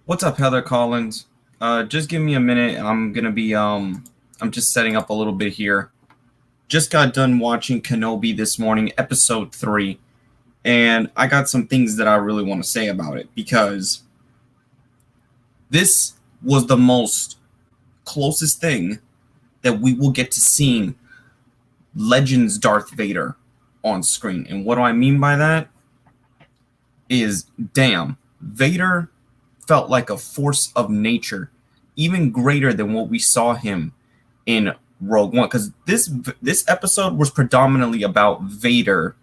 What's up, Heather Collins? Just give me a minute. I'm just setting up a little bit here. Just got done watching Kenobi this morning, episode 3, and I got some things that I really want to say about it because this was the most closest thing that we will get to seeing Legends Darth Vader on screen. And what do I mean by that? Is damn, Vader felt like a force of nature, even greater than what we saw him in Rogue One. Because this episode was predominantly about Vader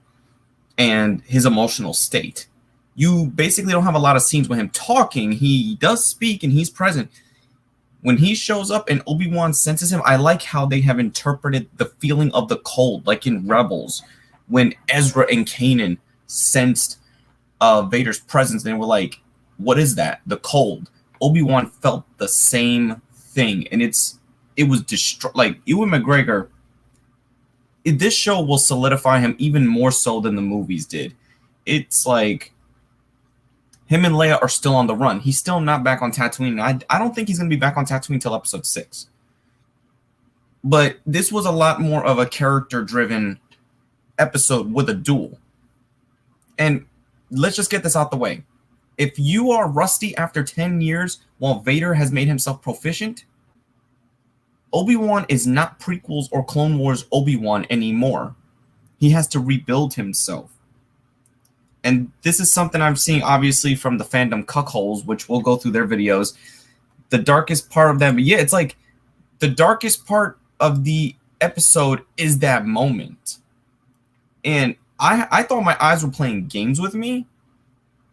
and his emotional state. You basically don't have a lot of scenes with him talking. He does speak and he's present. When he shows up and Obi-Wan senses him, I like how they have interpreted the feeling of the cold, like in Rebels, when Ezra and Kanan sensed Vader's presence, and they were like, what is that? The cold. Obi-Wan felt the same thing, and it was like Ewan McGregor. This show will solidify him even more so than the movies did. It's like him and Leia are still on the run. He's still not back on Tatooine. I don't think he's going to be back on Tatooine until episode 6. But this was a lot more of a character-driven episode with a duel. And let's just get this out the way. If you are rusty after 10 years while Vader has made himself proficient, Obi-Wan is not prequels or Clone Wars Obi-Wan anymore. He has to rebuild himself. And this is something I'm seeing, obviously, from the fandom cuckholes, which we'll go through their videos. The darkest part of them, it's like the darkest part of the episode is that moment. And I thought my eyes were playing games with me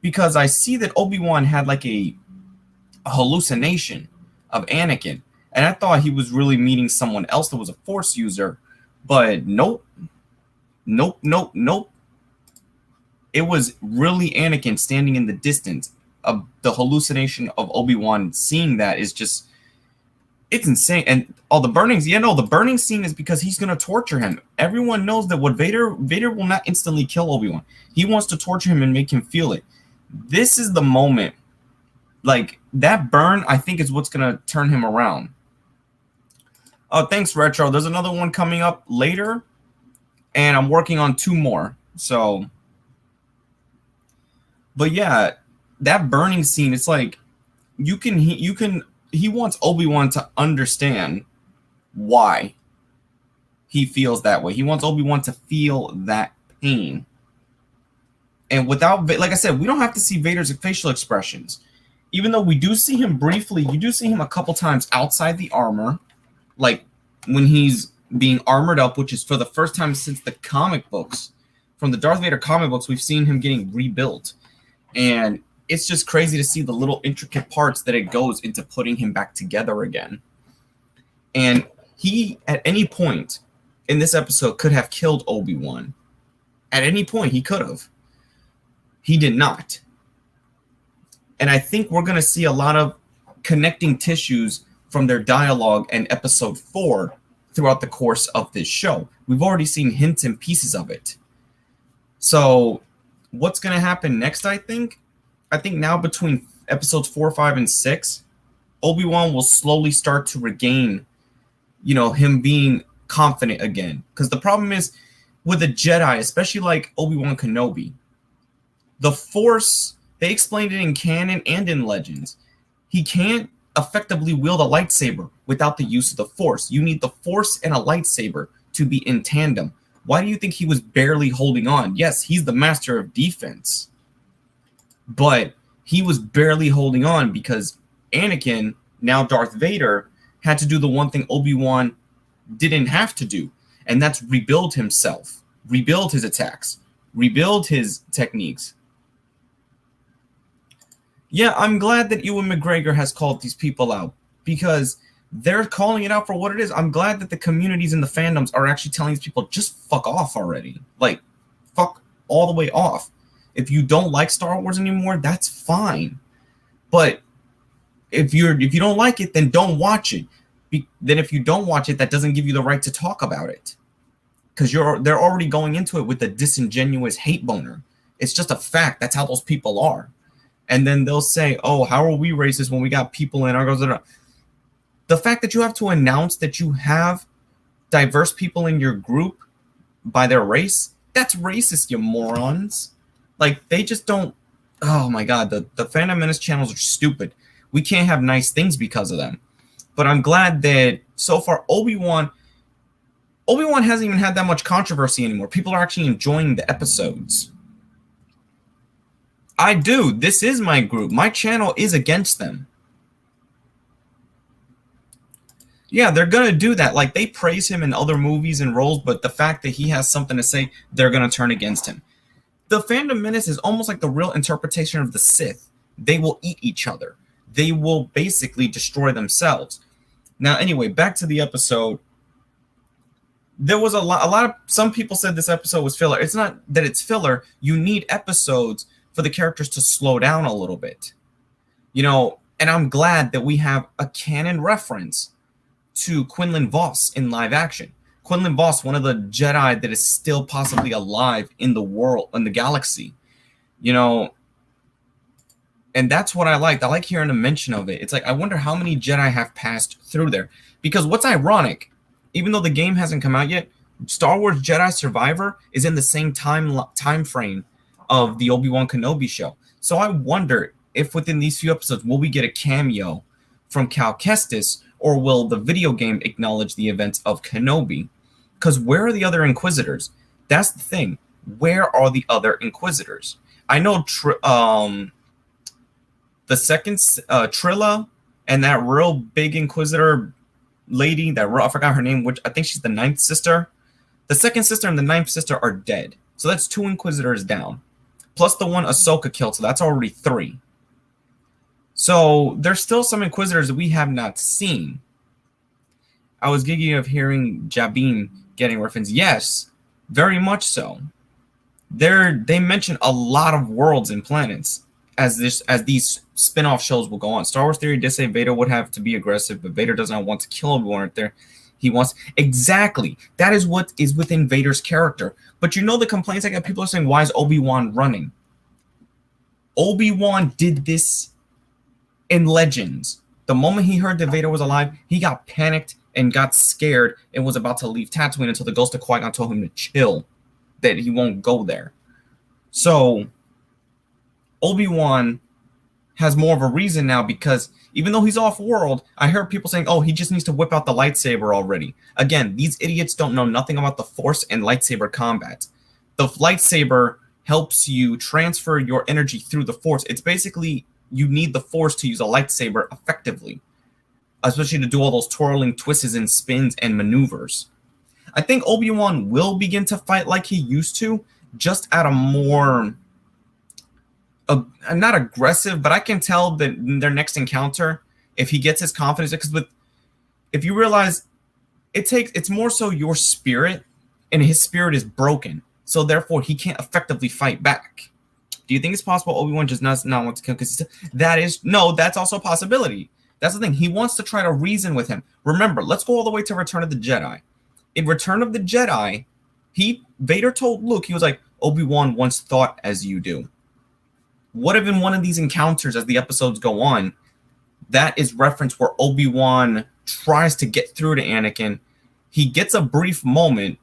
because I see that Obi-Wan had like a hallucination of Anakin. And I thought he was really meeting someone else that was a Force user. But nope. It was really Anakin standing in the distance. The hallucination of Obi-Wan seeing that is just, it's insane. And all the burnings, the burning scene is because he's going to torture him. Everyone knows that Vader will not instantly kill Obi-Wan. He wants to torture him and make him feel it. This is the moment. Like, that burn, I think, is what's going to turn him around. Oh, thanks, Retro. There's another one coming up later, and I'm working on 2 more. So, but yeah, that burning scene, it's like he wants Obi-Wan to understand why he feels that way. He wants Obi-Wan to feel that pain. And without, like I said, we don't have to see Vader's facial expressions. Even though we do see him briefly, you do see him a couple times outside the armor, like when he's being armored up, which is for the first time since the comic books. From the Darth Vader comic books, we've seen him getting rebuilt. And it's just crazy to see the little intricate parts that it goes into putting him back together again. And he, at any point in this episode, could have killed Obi-Wan. At any point, he could have. He did not. And I think we're going to see a lot of connecting tissues from their dialogue in episode 4 throughout the course of this show. We've already seen hints and pieces of it. So what's going to happen next, I think now between episodes 4, 5, and 6, Obi-Wan will slowly start to regain, him being confident again. Because the problem is with a Jedi, especially like Obi-Wan Kenobi, the Force, they explained it in canon and in Legends. He can't effectively wield a lightsaber without the use of the Force. You need the Force and a lightsaber to be in tandem. Why do you think he was barely holding on? Yes, he's the master of defense. But he was barely holding on because Anakin, now Darth Vader, had to do the one thing Obi-Wan didn't have to do, and that's rebuild himself, rebuild his attacks, rebuild his techniques. Yeah, I'm glad that Ewan McGregor has called these people out because they're calling it out for what it is. I'm glad that the communities and the fandoms are actually telling these people, just fuck off already. Like, fuck all the way off. If you don't like Star Wars anymore, that's fine. But if you don't like it, then don't watch it. Then if you don't watch it, that doesn't give you the right to talk about it. Because they're already going into it with a disingenuous hate boner. It's just a fact. That's how those people are. And then they'll say, oh, how are we racist when we got people in our girls? The fact that you have to announce that you have diverse people in your group by their race, that's racist, you morons. Like, they just don't. Oh my god, the Phantom Menace channels are stupid. We can't have nice things because of them. But I'm glad that so far Obi-Wan hasn't even had that much controversy anymore. People are actually enjoying the episodes. I do. This is my group. My channel is against them. Yeah, they're going to do that. Like, they praise him in other movies and roles, but the fact that he has something to say, they're going to turn against him. The Phantom Menace is almost like the real interpretation of the Sith. They will eat each other. They will basically destroy themselves. Now, anyway, back to the episode. There was a lot of, some people said this episode was filler. It's not that it's filler. You need episodes for the characters to slow down a little bit. You know, and I'm glad that we have a canon reference to Quinlan Vos in live action. Quinlan Vos, one of the Jedi that is still possibly alive in the world, in the galaxy. You know, and that's what I liked. I like hearing a mention of it. It's like, I wonder how many Jedi have passed through there. Because what's ironic, even though the game hasn't come out yet, Star Wars Jedi Survivor is in the same time frame of the Obi-Wan Kenobi show. So I wonder if within these few episodes, will we get a cameo from Cal Kestis, or will the video game acknowledge the events of Kenobi? Because where are the other Inquisitors? That's the thing. Where are the other Inquisitors? I know the second Trilla and that real big Inquisitor lady, I forgot her name, which I think she's the ninth sister. The second sister and the ninth sister are dead. So that's 2 Inquisitors down. Plus the one Ahsoka killed, so that's already 3. So there's still some Inquisitors that we have not seen. I was giggling of hearing Jabin getting referenced. Yes, very much so. They mention a lot of worlds and planets as these spin-off shows will go on. Star Wars Theory did say Vader would have to be aggressive, but Vader does not want to kill Obi-Wan right there. He wants... Exactly. That is what is within Vader's character. But you know the complaints I got? People are saying, why is Obi-Wan running? Obi-Wan did this in Legends. The moment he heard that Vader was alive, he got panicked and got scared and was about to leave Tatooine until the ghost of Qui-Gon told him to chill, that he won't go there. So Obi-Wan has more of a reason now, because even though he's off-world, I heard people saying, oh, he just needs to whip out the lightsaber already. Again, these idiots don't know nothing about the Force and lightsaber combat. The lightsaber helps you transfer your energy through the Force. It's basically, you need the Force to use a lightsaber effectively, especially to do all those twirling twists and spins and maneuvers. I think Obi-Wan will begin to fight like he used to, just at a more... not aggressive, but I can tell that in their next encounter, if he gets his confidence, because if you realize it's more so your spirit, and his spirit is broken, so therefore he can't effectively fight back. Do you think it's possible Obi-Wan just not want to kill? Because that's also a possibility. That's the thing. He wants to try to reason with him. Remember, let's go all the way to Return of the Jedi. In Return of the Jedi, Vader told Luke, he was like, Obi-Wan once thought as you do. What if in one of these encounters, as the episodes go on, that is reference where Obi-Wan tries to get through to Anakin. He gets a brief moment.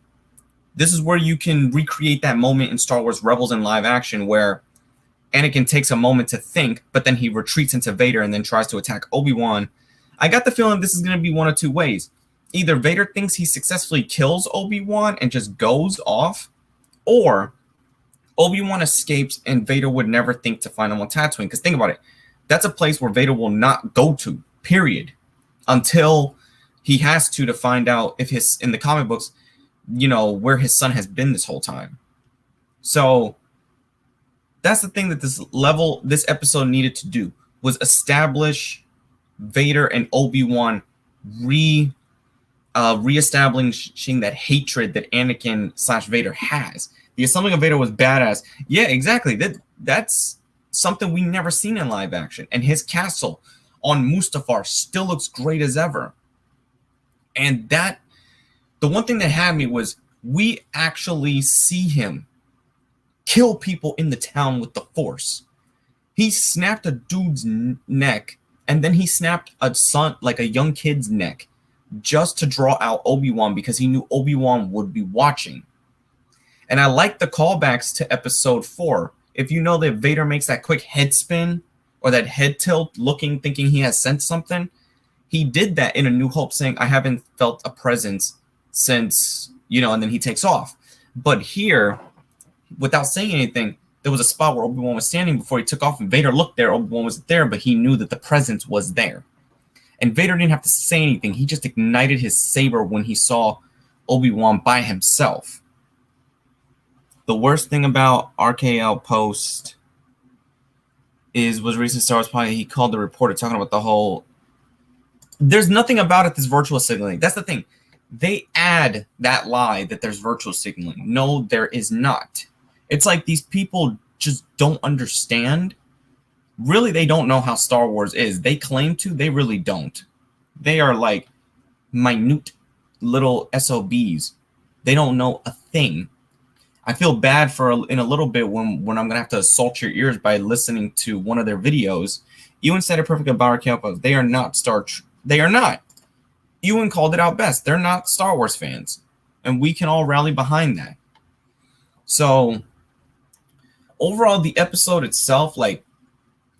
This is where you can recreate that moment in Star Wars Rebels in live action, where Anakin takes a moment to think, but then he retreats into Vader and then tries to attack Obi-Wan. I got the feeling this is going to be one of two ways. Either Vader thinks he successfully kills Obi-Wan and just goes off, or Obi-Wan escapes and Vader would never think to find him on Tatooine. Because think about it. That's a place where Vader will not go to, period. Until he has to find out if in the comic books, where his son has been this whole time. So that's the thing that this episode needed to do, was establish Vader and Obi-Wan reestablishing that hatred that Anakin/Vader has. The assembling of Vader was badass. Yeah, exactly. That's something we never seen in live action. And his castle on Mustafar still looks great as ever. And the one thing that had me was we actually see him kill people in the town with the Force. He snapped a dude's neck, and then he snapped a son, like a young kid's neck, just to draw out Obi-Wan because he knew Obi-Wan would be watching. And I like the callbacks to episode 4. If you know that Vader makes that quick head spin or that head tilt looking, thinking he has sensed something, he did that in A New Hope saying, I haven't felt a presence since, and then he takes off. But here, without saying anything, there was a spot where Obi-Wan was standing before he took off, and Vader looked there. Obi-Wan wasn't there, but he knew that the presence was there. And Vader didn't have to say anything. He just ignited his saber when he saw Obi-Wan by himself. The worst thing about RKL Post was recent Star Wars podcast. He called the reporter talking about the whole... There's nothing about it that's virtual signaling. That's the thing. They add that lie that there's virtual signaling. No, there is not. It's like these people just don't understand. Really, they don't know how Star Wars is. They claim to, they really don't. They are like minute little SOBs. They don't know a thing. I feel bad in a little bit when I'm going to have to assault your ears by listening to one of their videos. Ewan said it perfectly about our campus. They are not They are not. Ewan called it out best. They're not Star Wars fans. And we can all rally behind that. So, overall, the episode itself,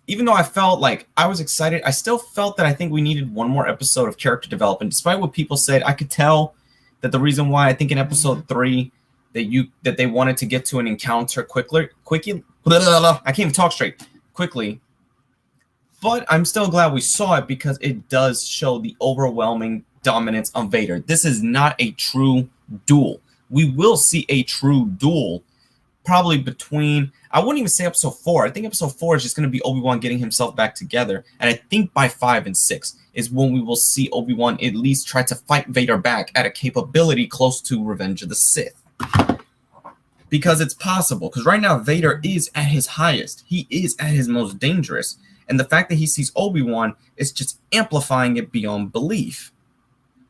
even though I felt like I was excited, I still felt that I think we needed one more episode of character development. Despite what people said, I could tell that the reason why I think in episode 3 that they wanted to get to an encounter quickly. I can't even talk straight. Quickly. But I'm still glad we saw it because it does show the overwhelming dominance of Vader. This is not a true duel. We will see a true duel probably between, I wouldn't even say episode 4. I think episode 4 is just going to be Obi-Wan getting himself back together. And I think by 5 and 6 is when we will see Obi-Wan at least try to fight Vader back at a capability close to Revenge of the Sith. Because it's possible. Because right now, Vader is at his highest. He is at his most dangerous. And the fact that he sees Obi-Wan is just amplifying it beyond belief.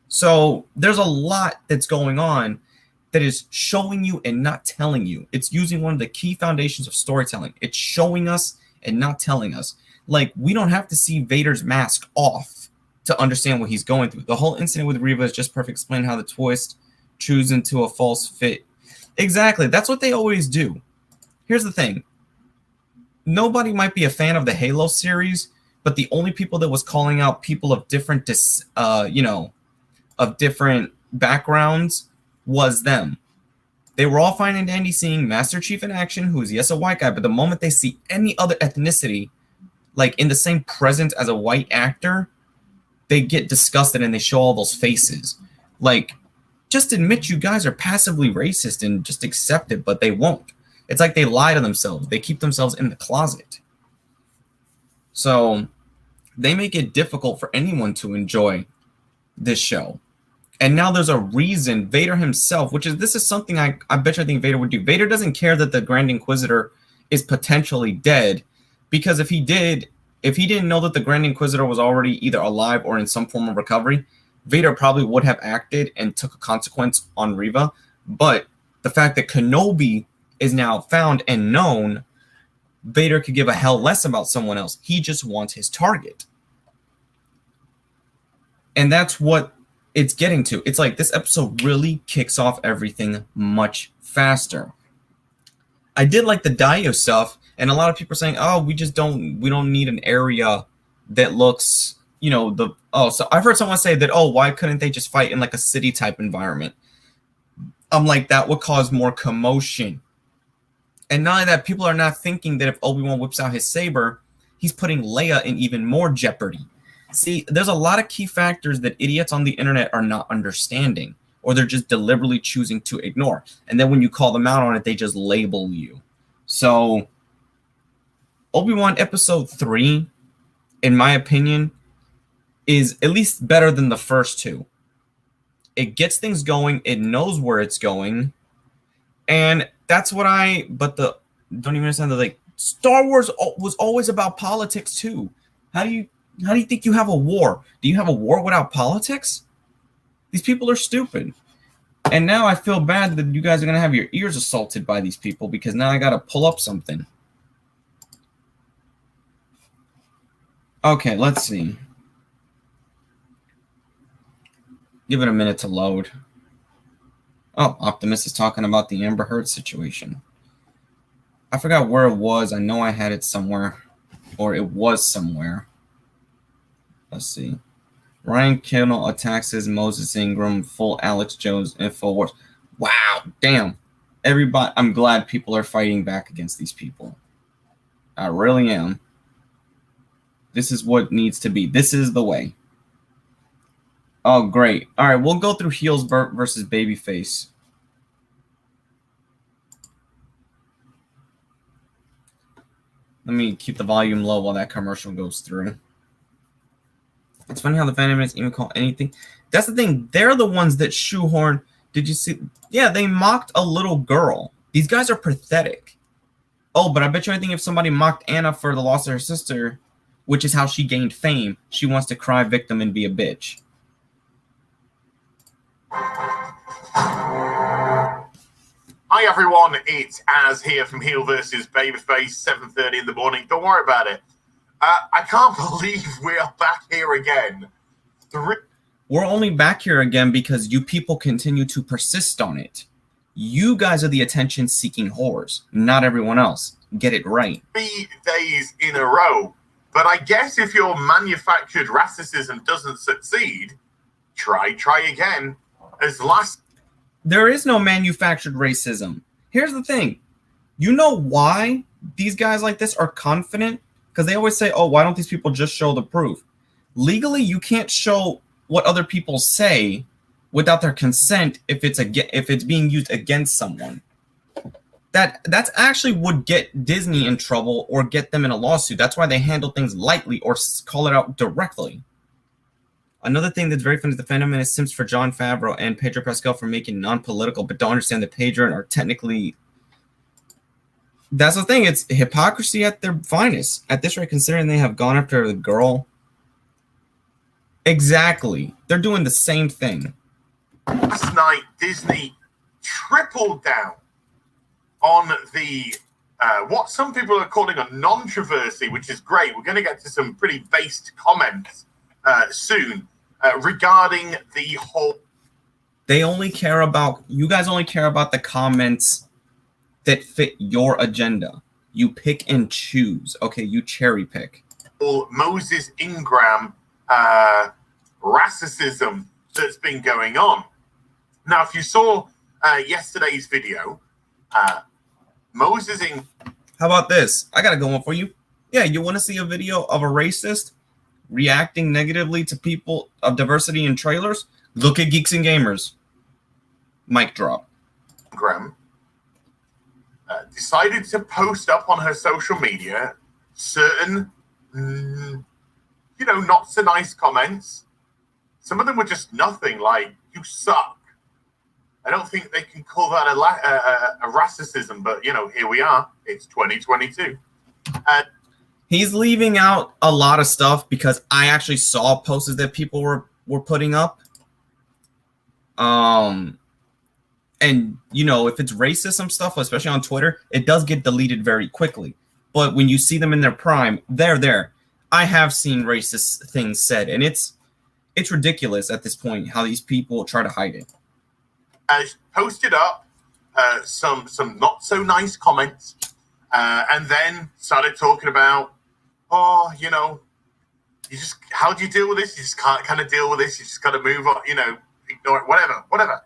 So there's a lot that's going on that is showing you and not telling you. It's using one of the key foundations of storytelling. It's showing us and not telling us. Like, we don't have to see Vader's mask off to understand what he's going through. The whole incident with Reva is just perfect. Explain how the twist chews into a false fit. Exactly. That's what they always do. Here's the thing. Nobody might be a fan of the Halo series, but the only people that was calling out people of different, of different backgrounds was them. They were all fine and dandy seeing Master Chief in action, who is, yes, a white guy, but the moment they see any other ethnicity, like in the same presence as a white actor, they get disgusted and they show all those faces. Like, just admit you guys are passively racist and just accept it, but they won't. It's like they lie to themselves. They keep themselves in the closet. So they make it difficult for anyone to enjoy this show. And now there's a reason Vader himself, this is something I bet you I think Vader would do. Vader doesn't care that the Grand Inquisitor is potentially dead, because if he didn't know that the Grand Inquisitor was already either alive or in some form of recovery, Vader probably would have acted and took a consequence on Reva. But the fact that Kenobi is now found and known, Vader could give a hell less about someone else. He just wants his target. And that's what it's getting to. It's like this episode really kicks off everything much faster. I did like the Dio stuff, and a lot of people are saying, oh, we don't need an area that looks, so I've heard someone say that, oh, why couldn't they just fight in like a city type environment? I'm like, that would cause more commotion. And not only that, people are not thinking that if Obi-Wan whips out his saber, he's putting Leia in even more jeopardy. See, there's a lot of key factors that idiots on the internet are not understanding, or they're just deliberately choosing to ignore. And then when you call them out on it, they just label you. So, Obi-Wan Episode 3, in my opinion, is at least better than the first two. It gets things going. It knows where it's going. And that's what don't even understand that, like, Star Wars was always about politics too. How do you think you have a war? Do you have a war without politics? These people are stupid. And now I feel bad that you guys are going to have your ears assaulted by these people, because now I got to pull up something. Okay, let's see. Give it a minute to load. Oh, Optimus is talking about the Amber Heard situation. I forgot where it was. I know I had it somewhere. Or it was somewhere. Let's see. Ryan Kittle attacks his Moses Ingram, full Alex Jones InfoWars. Wow, damn. Everybody, I'm glad people are fighting back against these people. I really am. This is what needs to be. This is the way. Oh, great. All right, we'll go through heels versus babyface. Let me keep the volume low while that commercial goes through. It's funny how the Fandom L even call anything. That's the thing. They're the ones that shoehorn. Did you see? Yeah, they mocked a little girl. These guys are pathetic. Oh, but I bet you anything if somebody mocked Anna for the loss of her sister, which is how she gained fame, she wants to cry victim and be a bitch. Hi everyone, it's Az here from Heel vs. Babyface, 7:30 in the morning. Don't worry about it. I can't believe we are back here again. We're only back here again because you people continue to persist on it. You guys are the attention-seeking whores, not everyone else. Get it right. 3 days in a row. But I guess if your manufactured racism doesn't succeed, try again. There is no manufactured racism. Here's the thing. You know why these guys like this are confident? Because they always say, oh, why don't these people just show the proof? Legally, you can't show what other people say without their consent if it's being used against someone. That's actually would get Disney in trouble or get them in a lawsuit. That's why they handle things lightly or call it out directly. Another thing that's very funny is the Fandom L is Sims for Jon Favreau and Pedro Pascal for making non-political, but don't understand that Pedro are technically... That's the thing. It's hypocrisy at their finest. At this rate, considering they have gone after the girl. Exactly. They're doing the same thing. Last night, Disney tripled down on the what some people are calling a non-controversy, which is great. We're going to get to some pretty based comments soon regarding the whole... They only care about... You guys only care about the comments that fit your agenda. You pick and choose. Okay, you cherry pick. Moses Ingram racism that's been going on. Now, if you saw yesterday's video, Moses Ingram... How about this? I got a good one for you. Yeah, you want to see a video of a racist reacting negatively to people of diversity in trailers? Look at Geeks and Gamers. Mic drop. Ingram decided to post up on her social media certain, not so nice comments. Some of them were just nothing, like, you suck. I don't think they can call that a racism, but, here we are. It's 2022. He's leaving out a lot of stuff because I actually saw posts that people were putting up. And, if it's racism stuff, especially on Twitter, it does get deleted very quickly. But when you see them in their prime, they're there. I have seen racist things said, and it's ridiculous at this point how these people try to hide it. Posted up some not so nice comments, and then started talking about, you just, how do you deal with this? You just can't kind of deal with this. You just got to move on, ignore it, whatever.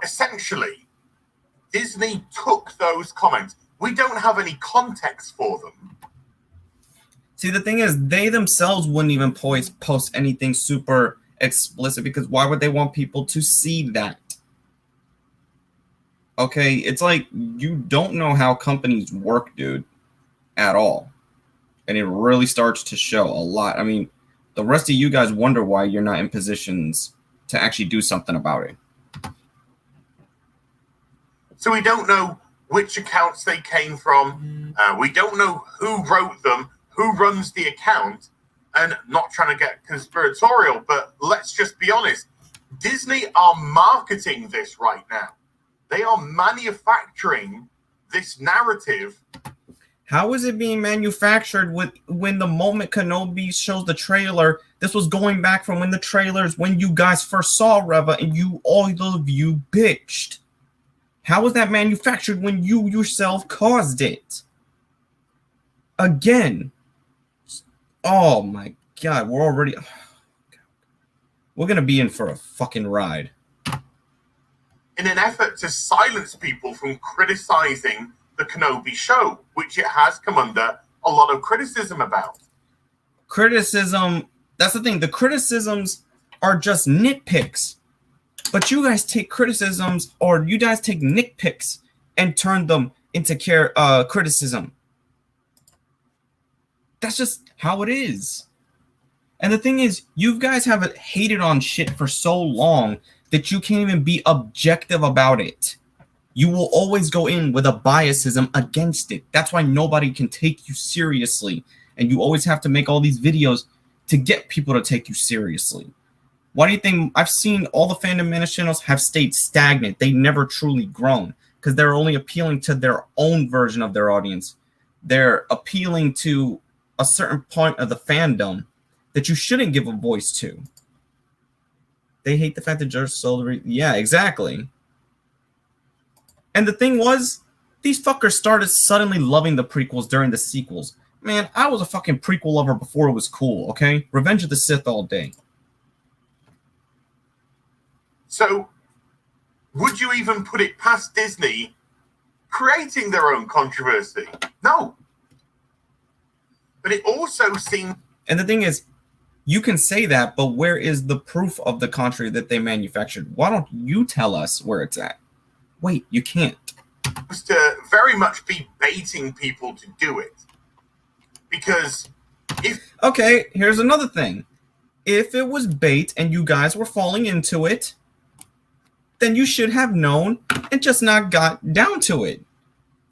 Essentially, Disney took those comments. We don't have any context for them. See, the thing is, they themselves wouldn't even post anything super explicit because why would they want people to see that? Okay, it's like you don't know how companies work, dude, at all. And it really starts to show a lot. I mean, the rest of you guys wonder why you're not in positions to actually do something about it. So we don't know which accounts they came from. We don't know who wrote them, who runs the account, and not trying to get conspiratorial, but let's just be honest. Disney are marketing this right now. They are manufacturing this narrative. How is it being manufactured when the moment Kenobi shows the trailer, this was going back from when the trailers, when you guys first saw Reva and all of you bitched. How was that manufactured when you yourself caused it? Again. Oh my God, we're going to be in for a fucking ride. In an effort to silence people from criticizing the Kenobi show, which it has come under a lot of criticism about. Criticism, that's the thing. The criticisms are just nitpicks. But you guys take criticisms, or you guys take nitpicks and turn them into criticism. That's just how it is. And the thing is, you guys have hated on shit for so long that you can't even be objective about it. You will always go in with a biasism against it. That's why nobody can take you seriously. And you always have to make all these videos to get people to take you seriously. Why do you think I've seen all the Fandom Menace channels have stayed stagnant? They never truly grown because they're only appealing to their own version of their audience. They're appealing to a certain point of the fandom that you shouldn't give a voice to. They hate the fact that George sold. Yeah, exactly. And the thing was, these fuckers started suddenly loving the prequels during the sequels. Man, I was a fucking prequel lover before it was cool, okay? Revenge of the Sith all day. So, would you even put it past Disney creating their own controversy? No. But it also seemed... And the thing is, you can say that, but where is the proof of the contrary that they manufactured? Why don't you tell us where it's at? Wait, you can't. To very much be baiting people to do it. Because if... Okay, here's another thing. If it was bait and you guys were falling into it, then you should have known and just not got down to it.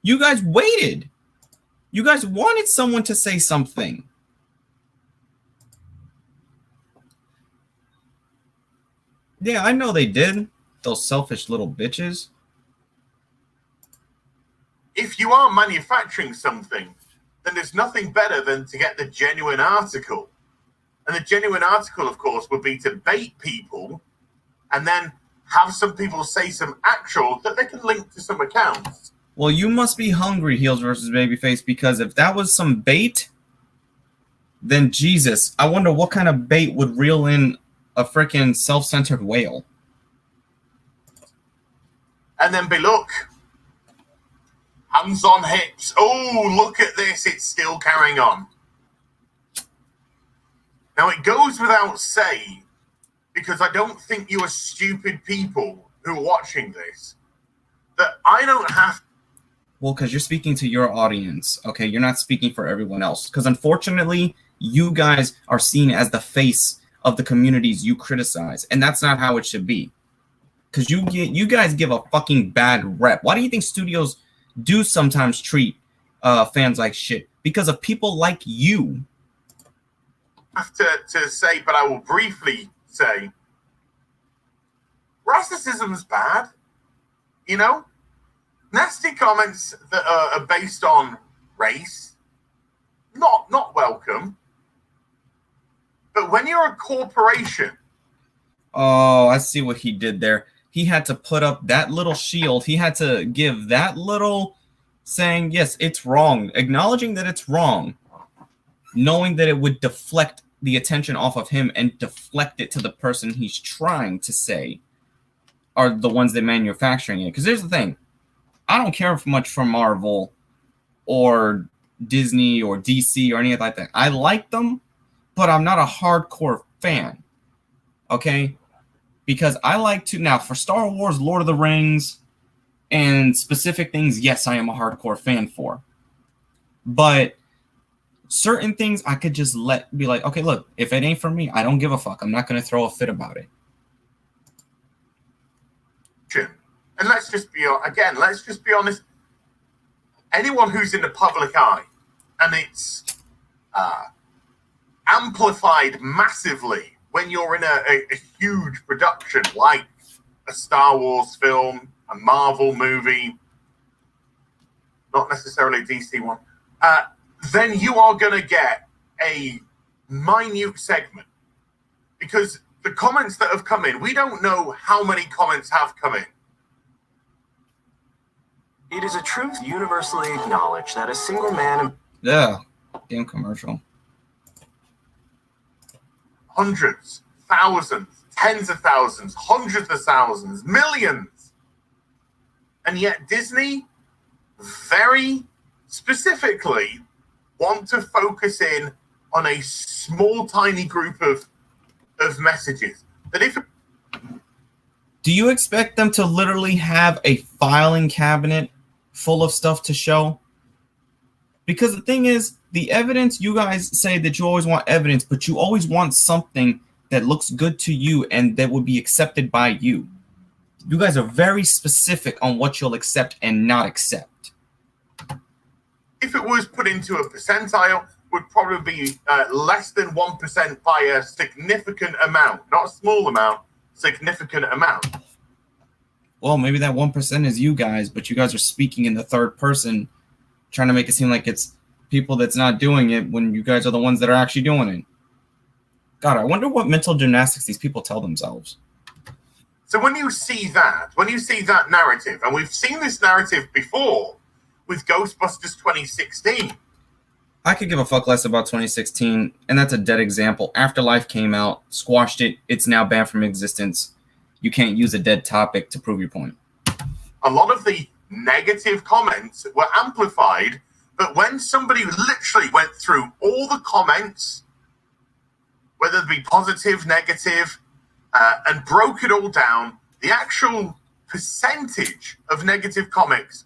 You guys waited. You guys wanted someone to say something. Yeah, I know they did. Those selfish little bitches. If you are manufacturing something, then there's nothing better than to get the genuine article. And the genuine article, of course, would be to bait people and then have some people say some actual that they can link to some accounts. Well, you must be hungry, Heels versus Babyface, because if that was some bait, then Jesus, I wonder what kind of bait would reel in a freaking self-centered whale. And then be, look, hands on hips. Oh, look at this. It's still carrying on. Now, it goes without saying, because I don't think you are stupid people who are watching this, that I don't have... Well, because you're speaking to your audience, okay? You're not speaking for everyone else. Because unfortunately, you guys are seen as the face of the communities you criticize. And that's not how it should be. Because you guys give a fucking bad rep. Why do you think studios do sometimes treat fans like shit? Because of people like you. I have to say, but I will briefly say, racism's bad. You know? Nasty comments that are based on race, not welcome. But when you're a corporation... Oh, I see what he did there. He had to put up that little shield. He had to give that little saying, yes, it's wrong. Acknowledging that it's wrong. Knowing that it would deflect the attention off of him and deflect it to the person he's trying to say are the ones that manufacturing it. Because here's the thing. I don't care much for Marvel or Disney or DC or anything like that. I like them, but I'm not a hardcore fan. Okay? Because I like to... Now, for Star Wars, Lord of the Rings, and specific things, yes, I am a hardcore fan for. But certain things I could just be like, okay, look, if it ain't for me, I don't give a fuck. I'm not going to throw a fit about it. And let's just be honest. Anyone who's in the public eye, and it's amplified massively when you're in a huge production like a Star Wars film, a Marvel movie, not necessarily a DC one, then you are going to get a minute segment. Because the comments that have come in, we don't know how many comments have come in. It is a truth universally acknowledged that a single man... Yeah, game commercial. Hundreds, thousands, tens of thousands, hundreds of thousands, millions. And yet Disney very specifically want to focus in on a small, tiny group of messages. That if... Do you expect them to literally have a filing cabinet full of stuff to show? Because the thing is, the evidence, you guys say that you always want evidence, but you always want something that looks good to you and that would be accepted by you. You guys are very specific on what you'll accept and not accept. If it was put into a percentile, would probably be less than 1% by a significant amount. Not a small amount, significant amount. Well, maybe that 1% is you guys, but you guys are speaking in the third person, trying to make it seem like it's people that's not doing it when you guys are the ones that are actually doing it. God, I wonder what mental gymnastics these people tell themselves. So when you see that narrative, and we've seen this narrative before with Ghostbusters 2016. I could give a fuck less about 2016, and that's a dead example. Afterlife came out, squashed it, it's now banned from existence. You can't use a dead topic to prove your point. A lot of the negative comments were amplified, but when somebody literally went through all the comments, whether it be positive, negative, and broke it all down, the actual percentage of negative comments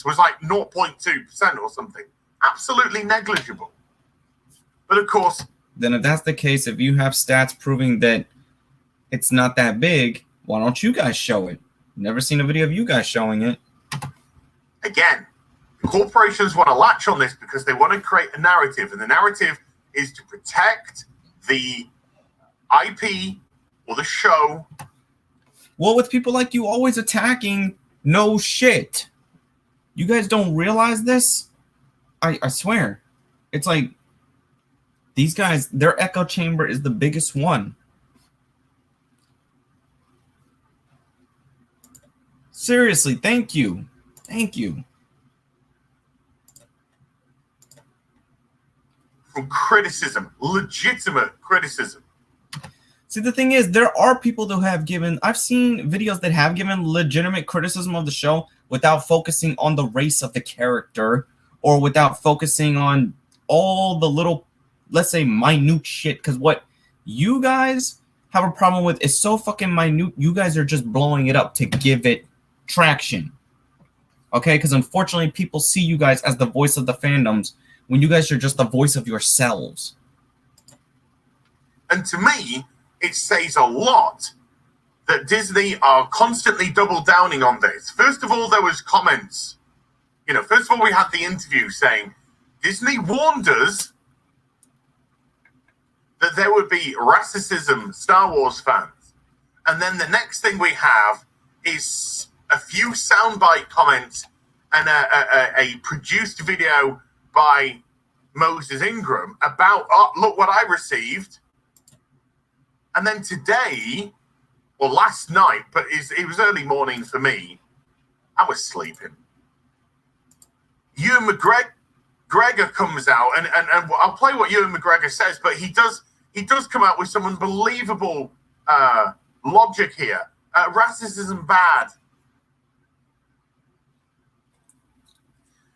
was like 0.2% or something. Absolutely negligible. But of course... Then if that's the case, if you have stats proving that it's not that big, why don't you guys show it? Never seen a video of you guys showing it. Again, the corporations want to latch on this because they want to create a narrative, and the narrative is to protect the IP or the show. Well, with people like you always attacking, no shit. You guys don't realize this? I swear. It's like, these guys, their echo chamber is the biggest one. Seriously, thank you. Thank you. From criticism, legitimate criticism. See, the thing is, there are people that have given... I've seen videos that have given legitimate criticism of the show without focusing on the race of the character or without focusing on all the little, let's say, minute shit. Because what you guys have a problem with is so fucking minute. You guys are just blowing it up to give it traction. Okay? Because unfortunately, people see you guys as the voice of the fandoms when you guys are just the voice of yourselves. And to me, it says a lot that Disney are constantly double downing on this. First of all, there was comments. First of all, we had the interview saying Disney warned us that there would be racism, Star Wars fans. And then the next thing we have is a few soundbite comments and a produced video by Moses Ingram about, look what I received. And then today, or last night, but it was early morning for me, I was sleeping. Ewan McGregor comes out, and I'll play what Ewan McGregor says, but he does come out with some unbelievable logic here. Racism bad.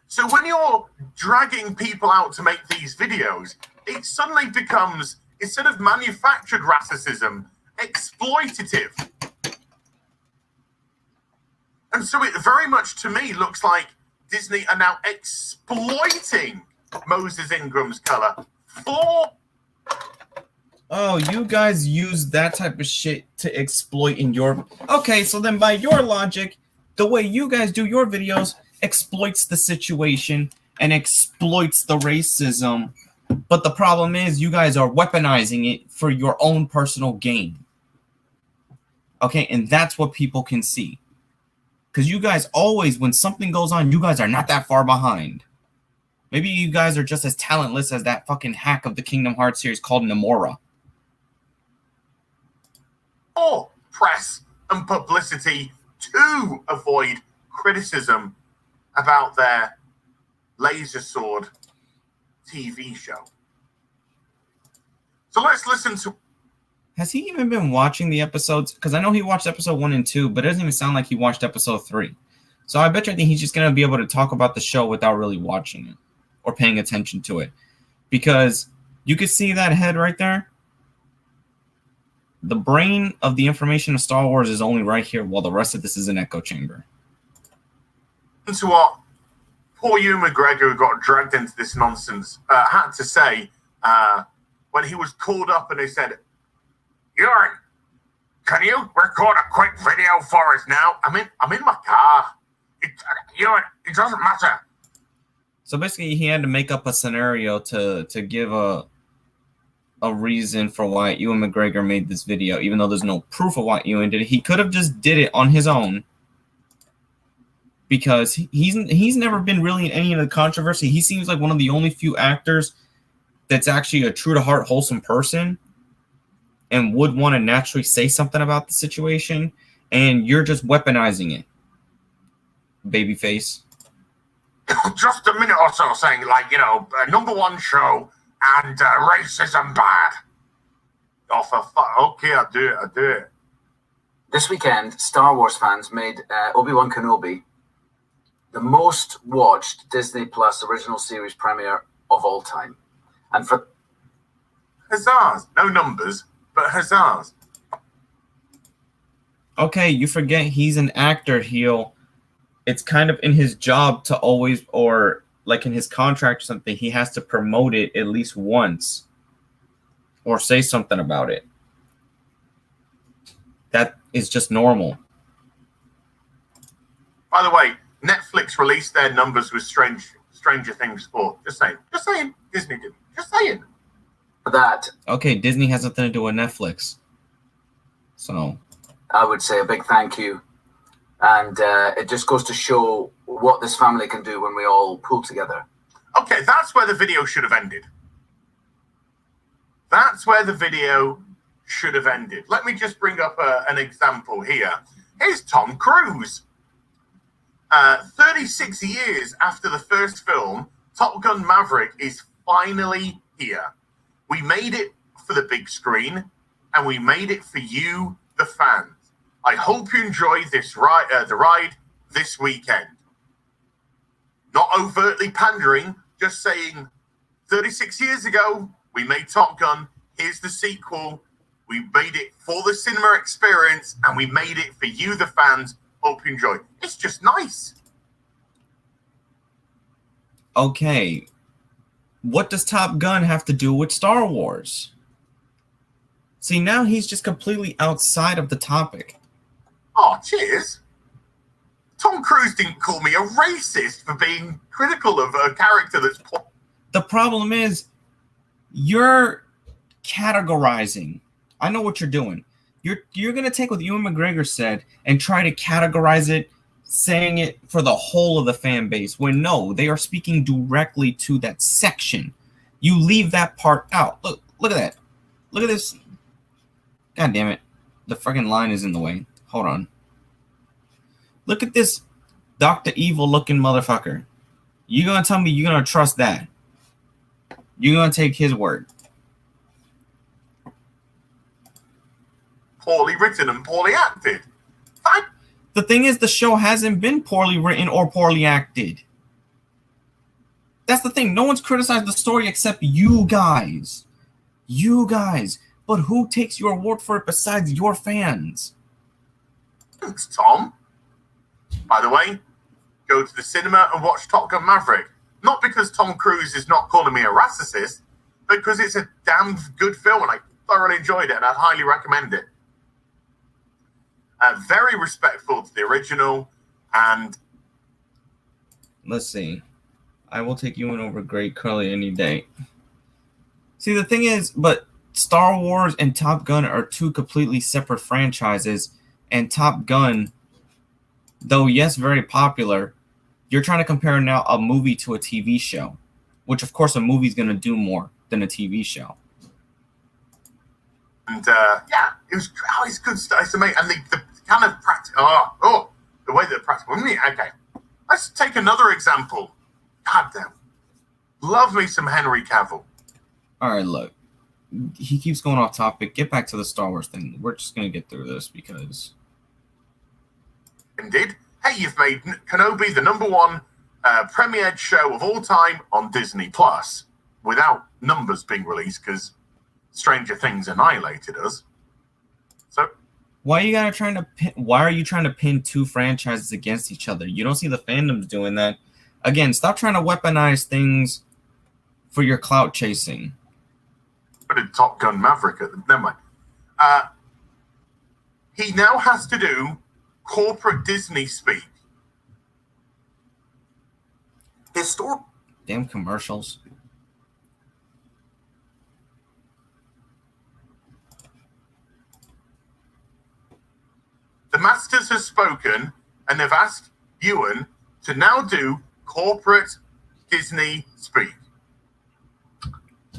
So when you're dragging people out to make these videos, it suddenly becomes, instead of manufactured racism, exploitative. And so it very much, to me, looks like Disney are now exploiting Moses Ingram's color for... Oh, you guys use that type of shit to exploit in your... Okay, so then by your logic, the way you guys do your videos exploits the situation and exploits the racism. But the problem is you guys are weaponizing it for your own personal gain. Okay, and that's what people can see. Because you guys always, when something goes on, you guys are not that far behind. Maybe you guys are just as talentless as that fucking hack of the Kingdom Hearts series called Nomura. Or press and publicity to avoid criticism about their laser sword TV show. So let's listen to... Has he even been watching the episodes? Because I know he watched episode 1 and 2, but it doesn't even sound like he watched episode 3. So I bet you I think he's just going to be able to talk about the show without really watching it or paying attention to it. Because you could see that head right there. The brain of the information of Star Wars is only right here, while the rest of this is an echo chamber. To what poor Ewan McGregor, who got dragged into this nonsense, had to say when he was called up and they said, "Ewan, can you record a quick video for us now? I'm in my car. Ewan, it doesn't matter." So basically, he had to make up a scenario to give a reason for why Ewan McGregor made this video, even though there's no proof of why Ewan did it. He could have just did it on his own, because he's never been really in any of the controversy. He seems like one of the only few actors that's actually a true-to-heart, wholesome person and would want to naturally say something about the situation, and you're just weaponizing it, babyface. Just a minute or so saying, like, #1 show and racism bad. Oh, for fuck. Okay, I'll do it. This weekend, Star Wars fans made Obi-Wan Kenobi the most watched Disney Plus original series premiere of all time. And for huzzahs. No numbers, but huzzahs. Okay, you forget he's an actor, heel. It's kind of in his job to always, or like in his contract or something, he has to promote it at least once or say something about it. That is just normal. By the way, Netflix released their numbers with Stranger Things 4. Just saying. Disney didn't. Just saying. For that, Okay, Disney has nothing to do with Netflix. So I would say a big thank you. And it just goes to show what this family can do when we all pull together. Okay, that's where the video should have ended. Let me just bring up an example here. Here's Tom Cruise. 36 years after the first film, Top Gun Maverick is finally here. We made it for the big screen, and we made it for you, the fans. I hope you enjoy this the ride this weekend. Not overtly pandering, just saying 36 years ago, we made Top Gun. Here's the sequel. We made it for the cinema experience, and we made it for you, the fans. Hope you enjoy. It's just nice. okay, what does Top Gun have to do with Star Wars? See, now he's just completely outside of the topic. Oh, cheers. Tom Cruise didn't call me a racist for being critical of a character that's... The problem is, you're categorizing. I know what you're doing. You're going to take what Ewan McGregor said and try to categorize it, saying it for the whole of the fan base, when no, they are speaking directly to that section. You leave that part out. Look at that. Look at this. God damn it. The freaking line is in the way. Hold on. Look at this Dr. Evil looking motherfucker. You gonna tell me you're gonna trust that? You're gonna take his word? Poorly written and poorly acted. The thing is, the show hasn't been poorly written or poorly acted. That's the thing. No one's criticized the story except you guys. You guys. But who takes your award for it besides your fans? Thanks, Tom. By the way, go to the cinema and watch Top Gun Maverick. Not because Tom Cruise is not calling me a racist, but because it's a damn good film and I thoroughly enjoyed it and I'd highly recommend it. Very respectful to the original, and... Let's see. I will take you in over Great Curly any day. See, the thing is, but Star Wars and Top Gun are two completely separate franchises, and Top Gun, though yes, very popular, you're trying to compare now a movie to a TV show. which of course a movie's going to do more than a TV show. And it's good stuff. It's amazing. And the kind of practical, the way that practical. Okay, let's take another example. God damn. Love me some Henry Cavill. All right, look. He keeps going off topic. Get back to the Star Wars thing. We're just going to get through this because... Indeed. Hey, you've made Kenobi the #1 premiered show of all time on Disney Plus without numbers being released because Stranger Things annihilated us. So... Why are you trying to pin two franchises against each other? You don't see the fandoms doing that. Again, stop trying to weaponize things for your clout chasing. Put in Top Gun Maverick at them. Never mind. He now has to do corporate Disney speak. Damn commercials. The Masters have spoken, and they've asked Ewan to now do corporate Disney speak.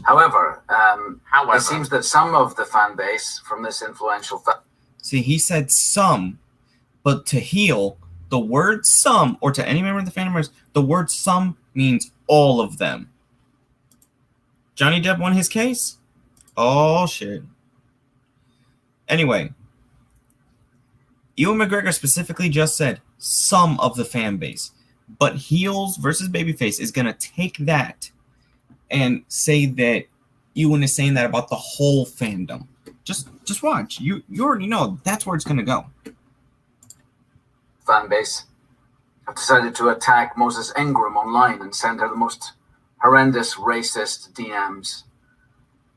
However, it seems that some of the fan base from this influential... See, he said some, but to heal, the word some, or to any member of the fandom, the word some means all of them. Johnny Depp won his case? Oh, shit. Anyway, Ewan McGregor specifically just said some of the fan base, but heels versus babyface is going to take that and say that Ewan is saying that about the whole fandom. Just watch. You already know that's where it's going to go. Fan base have decided to attack Moses Ingram online and send her the most horrendous racist DMs.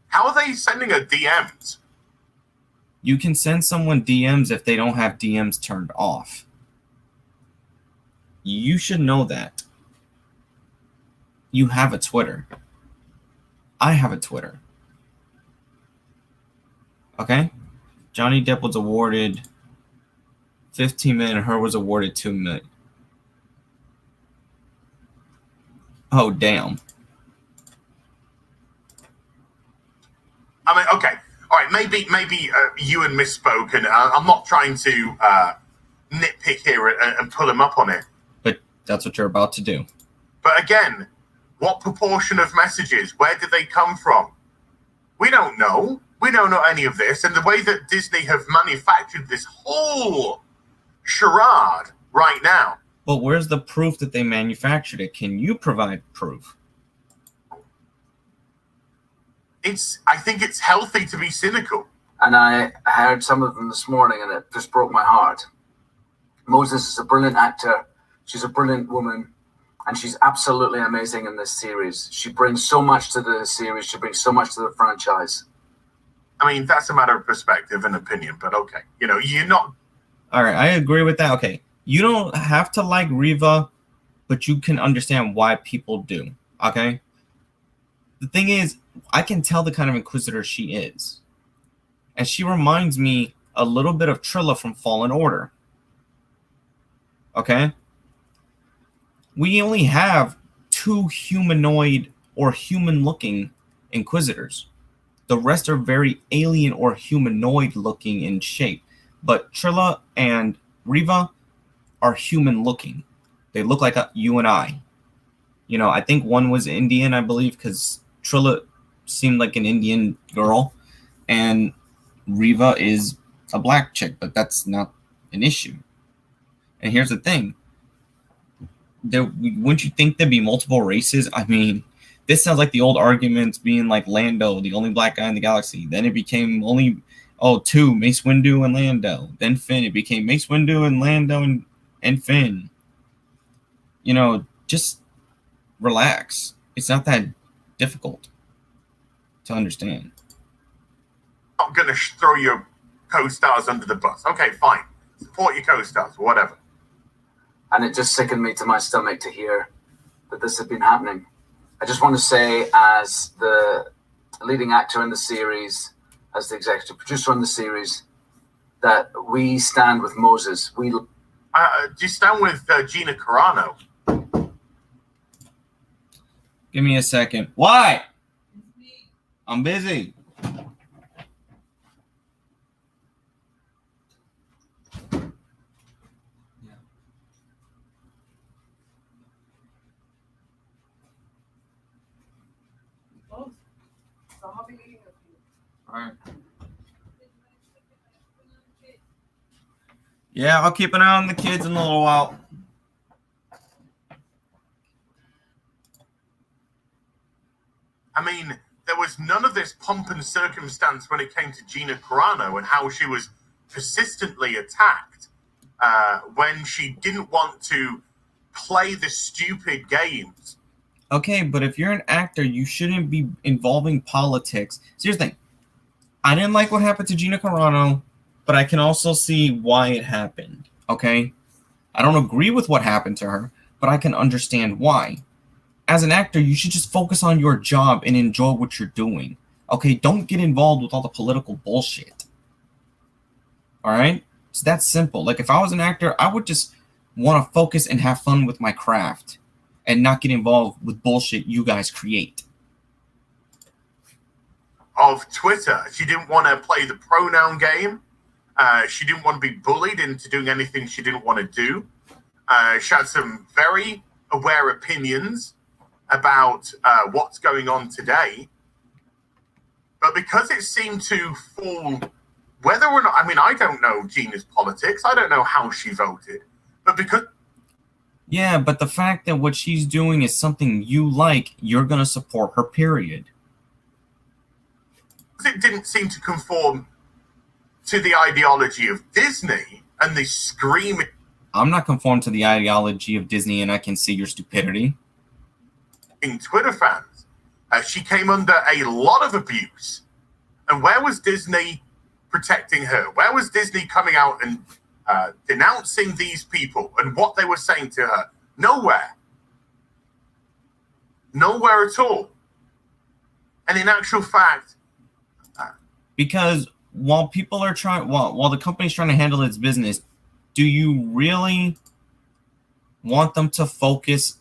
How are they sending her DMs? You can send someone DMs if they don't have DMs turned off. You should know that. You have a Twitter. I have a Twitter. Okay? Johnny Depp was awarded 15 million and her was awarded 2 million. Oh, damn. I mean, okay. All right, maybe Ewan misspoke, and I'm not trying to nitpick here and pull him up on it. But that's what you're about to do. But again, what proportion of messages? Where did they come from? We don't know. We don't know any of this. And the way that Disney have manufactured this whole charade right now. But where's the proof that they manufactured it? Can you provide proof? I think it's healthy to be cynical. And I heard some of them this morning, and it just broke my heart. Moses is a brilliant actor. She's a brilliant woman, and she's absolutely amazing in this series. She brings so much to the series. She brings so much to the franchise. I mean, that's a matter of perspective and opinion, but okay. You're not... All right, I agree with that. Okay, you don't have to like Reva, but you can understand why people do, okay? The thing is, I can tell the kind of Inquisitor she is. And she reminds me a little bit of Trilla from Fallen Order. Okay? We only have 2 humanoid or human-looking Inquisitors. The rest are very alien or humanoid-looking in shape. But Trilla and Reva are human-looking. They look like you and I. I think one was Indian, I believe, because Trilla seemed like an Indian girl, and Reva is a black chick, but that's not an issue. And here's the thing. Wouldn't you think there'd be multiple races? I mean, this sounds like the old arguments being like Lando, the only black guy in the galaxy. Then it became only, 2, Mace Windu and Lando. Then Finn, it became Mace Windu and Lando and Finn. Just relax. It's not that difficult to understand. I'm not going to throw your co-stars under the bus. Okay, fine. Support your co-stars, or whatever. And it just sickened me to my stomach to hear that this had been happening. I just want to say, as the leading actor in the series, as the executive producer on the series, that we stand with Moses. Do you stand with Gina Carano? Give me a second. Why? I'm busy. All right. Yeah, I'll keep an eye on the kids in a little while. I mean, there was none of this pomp and circumstance when it came to Gina Carano and how she was persistently attacked when she didn't want to play the stupid games. Okay, but if you're an actor, you shouldn't be involving politics. So here's the thing. I didn't like what happened to Gina Carano, but I can also see why it happened, okay? I don't agree with what happened to her, but I can understand why. As an actor, you should just focus on your job and enjoy what you're doing, okay? Don't get involved with all the political bullshit, all right? It's that simple. Like, if I was an actor, I would just want to focus and have fun with my craft and not get involved with bullshit you guys create. Of Twitter, she didn't want to play the pronoun game. She didn't want to be bullied into doing anything she didn't want to do. She had some very aware opinions about what's going on today. But because it seemed to fall, whether or not, I mean, I don't know Gina's politics. I don't know how she voted. But because... Yeah, but the fact that what she's doing is something you like, you're going to support her, period. It didn't seem to conform to the ideology of Disney and the screaming... I'm not conformed to the ideology of Disney, and I can see your stupidity. Twitter fans. She came under a lot of abuse. And where was Disney protecting her? Where was Disney coming out and denouncing these people and what they were saying to her? Nowhere. Nowhere at all. And in actual fact... because while people are trying, while the company's trying to handle its business, do you really want them to focus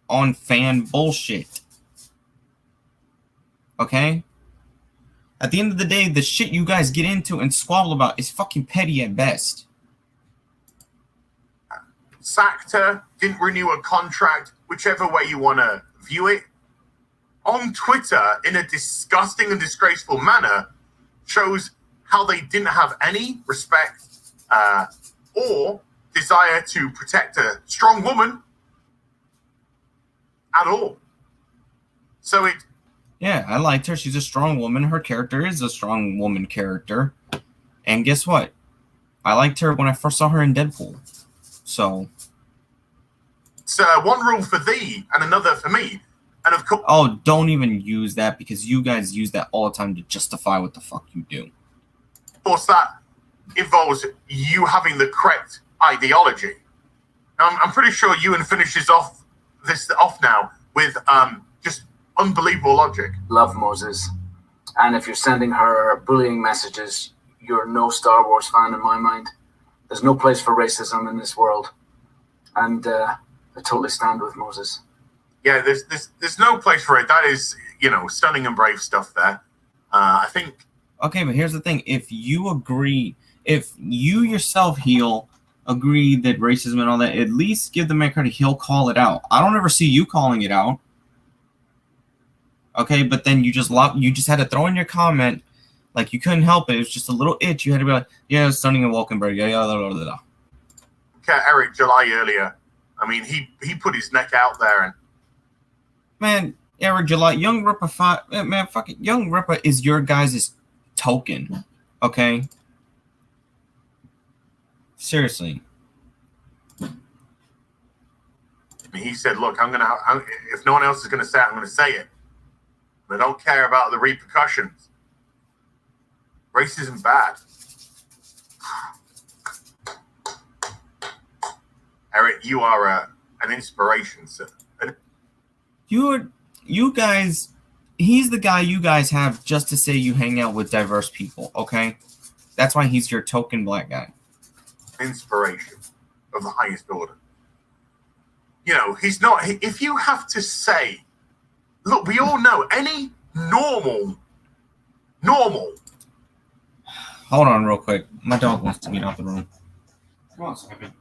on fan bullshit? Okay? At the end of the day, the shit you guys get into and squabble about is fucking petty at best. Sacked her, didn't renew a contract, whichever way you want to view it. On Twitter, in a disgusting and disgraceful manner, shows how they didn't have any respect or desire to protect a strong woman at all. So it... Yeah, I liked her. She's a strong woman. Her character is a strong woman character. And guess what? I liked her when I first saw her in Deadpool. So... it's one rule for thee and another for me. And of course... Oh, don't even use that, because you guys use that all the time to justify what the fuck you do. Of course, that involves you having the correct ideology. I'm pretty sure Ewan finishes off now with just unbelievable logic. Love Moses. And if you're sending her bullying messages, you're no Star Wars fan in my mind. There's no place for racism in this world. And I totally stand with Moses. Yeah, there's no place for it. That is, stunning and brave stuff there. I think... Okay, but here's the thing. If you yourself, Heel, agree that racism and all that, at least give the man credit. He'll call it out. I don't ever see you calling it out. Okay, but then you just had to throw in your comment, like you couldn't help it. It was just a little itch. You had to be like, yeah, stunning and Walkenberg. Yeah, blah, blah, blah. Okay, Eric July earlier. I mean, he put his neck out there and... Man, Eric July, Young Ripper 5, man, fuck it. Young Ripper is your guys' token, okay? Seriously. I mean, he said, look, if no one else is going to say it, I'm going to say it. But I don't care about the repercussions. Racism bad. Eric, you are an inspiration, sir. You guys, he's the guy you guys have just to say you hang out with diverse people, okay? That's why he's your token black guy. Inspiration of the highest order. He's not... If you have to say look, we all know any normal. Hold on real quick. My dog wants to get out the room. Come on a second.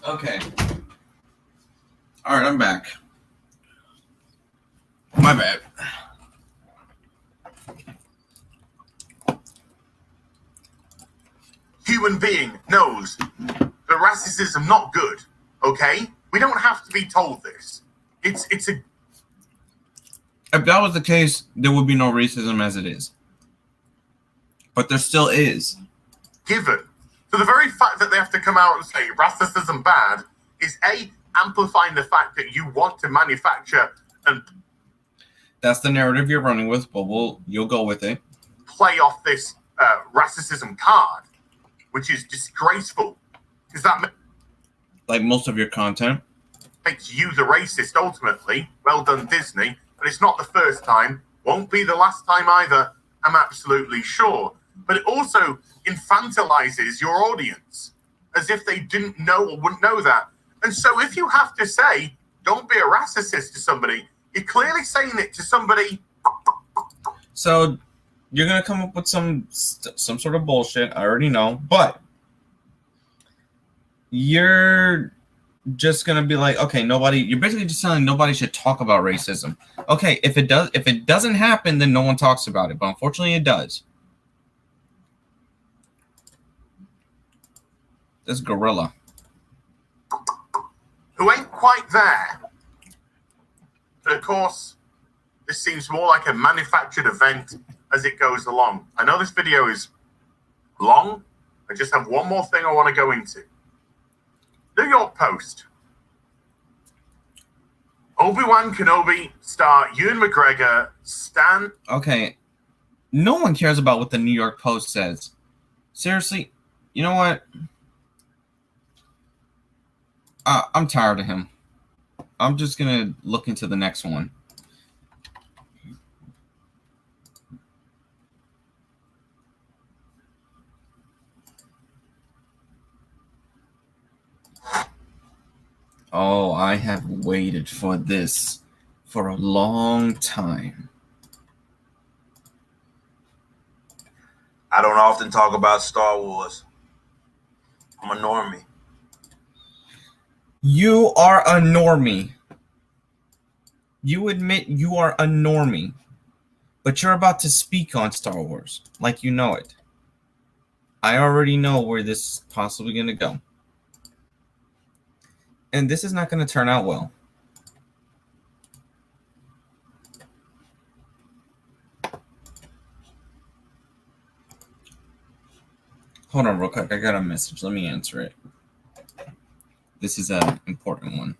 Okay. All right, I'm back. My bad. Human being knows that racism not good. Okay, we don't have to be told this. It's a. If that was the case, there would be no racism as it is. But there still is. Given. So the very fact that they have to come out and say racism bad is A, amplifying the fact that you want to manufacture and That's the narrative you're running with, but you'll go with it. play off this racism card, which is disgraceful, because that Like most of your content. makes you the racist ultimately. Well done, Disney. But it's not the first time. Won't be the last time either. I'm absolutely sure. But it also infantilizes your audience as if they didn't know or wouldn't know that. And so if you have to say, don't be a racist to somebody, you're clearly saying it to somebody. So you're going to come up with some sort of bullshit. I already know. But you're just going to be like, okay, you're basically just telling nobody should talk about racism. Okay, if it doesn't happen, then no one talks about it. But unfortunately, it does. This gorilla. Who ain't quite there. But of course, this seems more like a manufactured event as it goes along. I know this video is long. I just have one more thing I want to go into. New York Post. Obi-Wan Kenobi star Ewan McGregor Stan. Okay. No one cares about what the New York Post says. Seriously, you know what? I'm tired of him. I'm just going to look into the next one. Oh, I have waited for this for a long time. I don't often talk about Star Wars. I'm a normie. You are a normie. You admit you are a normie. But you're about to speak on Star Wars like you know it. I already know where this is possibly going to go. And this is not going to turn out well. Hold on real quick. I got a message. Let me answer it. This is an important one.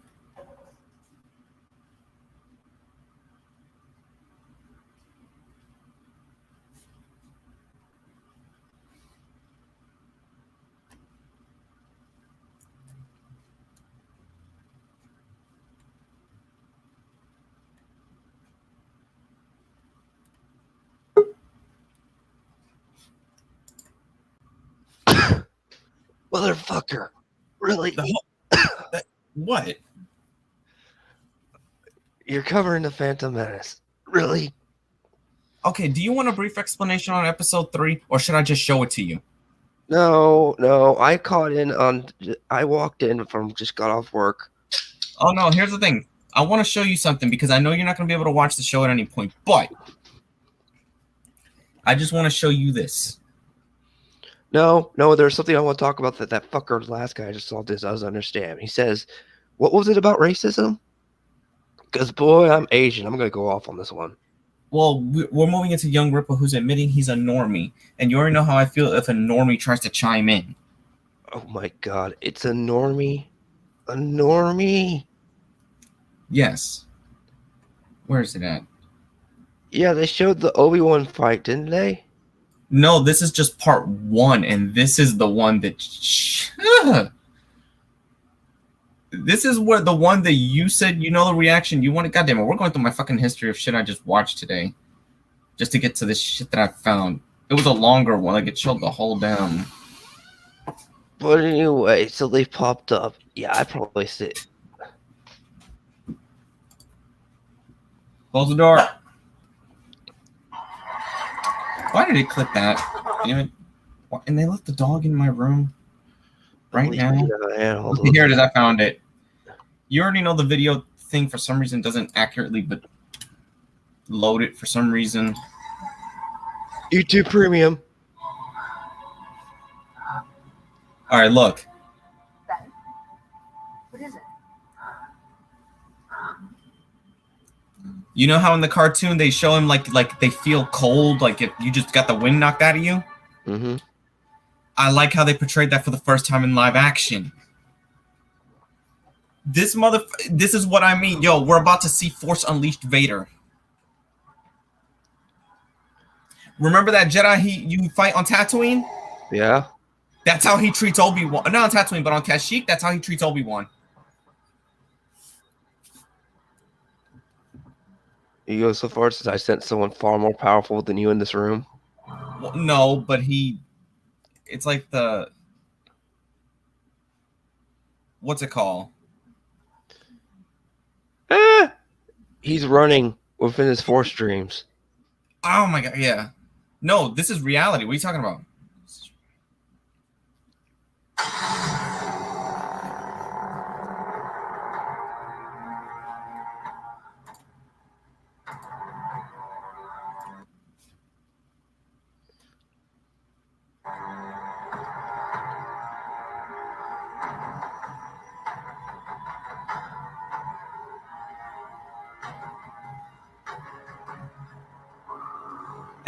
Motherfucker. Really? What? You're covering the Phantom Menace. Really? Okay, do you want a brief explanation on episode 3, or should I just show it to you? No. I walked in just got off work. Oh, no, here's the thing. I want to show you something because I know you're not going to be able to watch the show at any point, but I just want to show you this. No, there's something I want to talk about that fucker, last guy I just saw this, doesn't understand. He says, what was it about racism? Because, boy, I'm Asian. I'm going to go off on this one. Well, we're moving into Young Ripper, who's admitting he's a normie. And you already know how I feel if a normie tries to chime in. Oh, my God. It's a normie. A normie. Yes. Where is it at? Yeah, they showed the Obi-Wan fight, didn't they? No, this is just part 1, and this is the one that... This is where the one that you said, you know, the reaction you wanted. Goddamn it, we're going through my fucking history of shit I just watched today, just to get to this shit that I found. It was a longer one, like it showed the whole damn. But anyway, so they popped up. Yeah, I probably see it. Close the door. Why did it click that? Damn it. And they left the dog in my room right now. Okay, here it is. I found it. You already know the video thing for some reason doesn't accurately but load it for some reason. YouTube Premium. All right, look. Ben, what is it? You know how in the cartoon they show him like they feel cold, like if you just got the wind knocked out of you? Mm-hmm. I like how they portrayed that for the first time in live action. This is what I mean. Yo, we're about to see Force Unleashed Vader. Remember that Jedi you fight on Tatooine? Yeah. That's how he treats Obi-Wan. Not on Tatooine, but on Kashyyyk, that's how he treats Obi-Wan. You go so far as I sense someone far more powerful than you in this room. Well, no, but it's like the, what's it called? He's running within his Force dreams. Oh my god, yeah. No, this is reality. What are you talking about?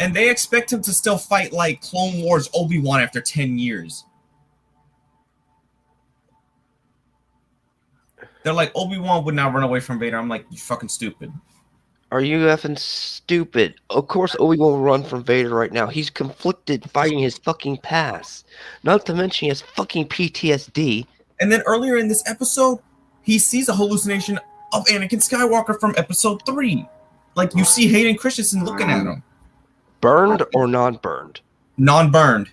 And they expect him to still fight like Clone Wars Obi-Wan after 10 years. They're like, Obi-Wan would not run away from Vader. I'm like, you fucking stupid. Are you effing stupid? Of course Obi-Wan will run from Vader right now. He's conflicted fighting his fucking past. Not to mention he has fucking PTSD. And then earlier in this episode, he sees a hallucination of Anakin Skywalker from episode 3. Like, you see Hayden Christensen looking at him. Burned or non-burned? Non-burned.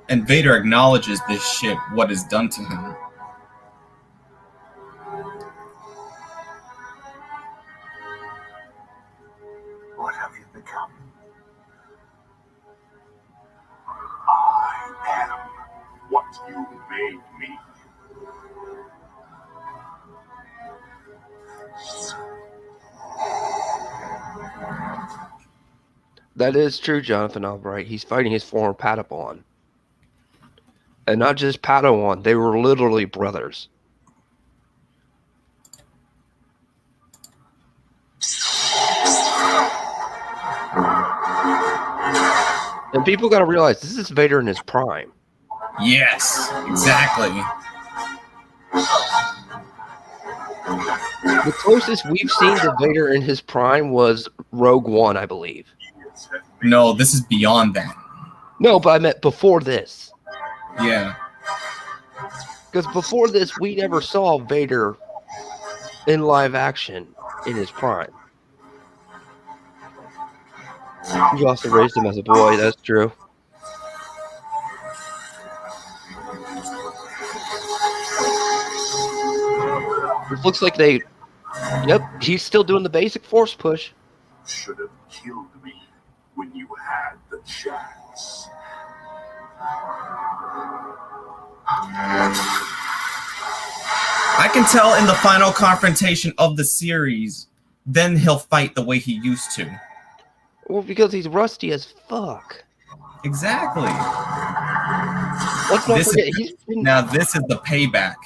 And Vader acknowledges this shit, what is done to him. What have you become? I am what you made me. That is true, Jonathan Albright. He's fighting his former Padawan. And not just Padawan, they were literally brothers. And people got to realize this is Vader in his prime. Yes, exactly. The closest we've seen to Vader in his prime was Rogue One, I believe. No, this is beyond that. No, but I meant before this. Yeah. Because before this, we never saw Vader in live action in his prime. You also raised him as a boy, that's true. It looks like they... Yep, he's still doing the basic force push. Should have killed me when you had the chance. I can tell in the final confrontation of the series, then he'll fight the way he used to. Well, because he's rusty as fuck. Exactly. Let's not forget, he's been... Now this is the payback.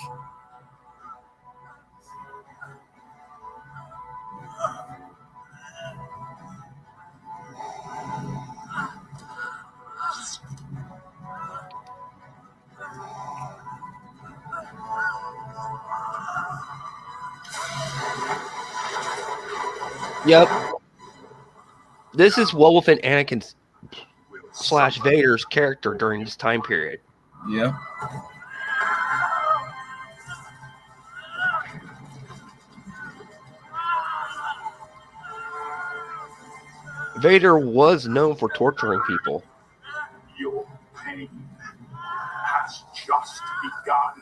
Yep. This is well within Anakin's / Vader's character during this time period. Yeah. Vader was known for torturing people. Your pain has just begun.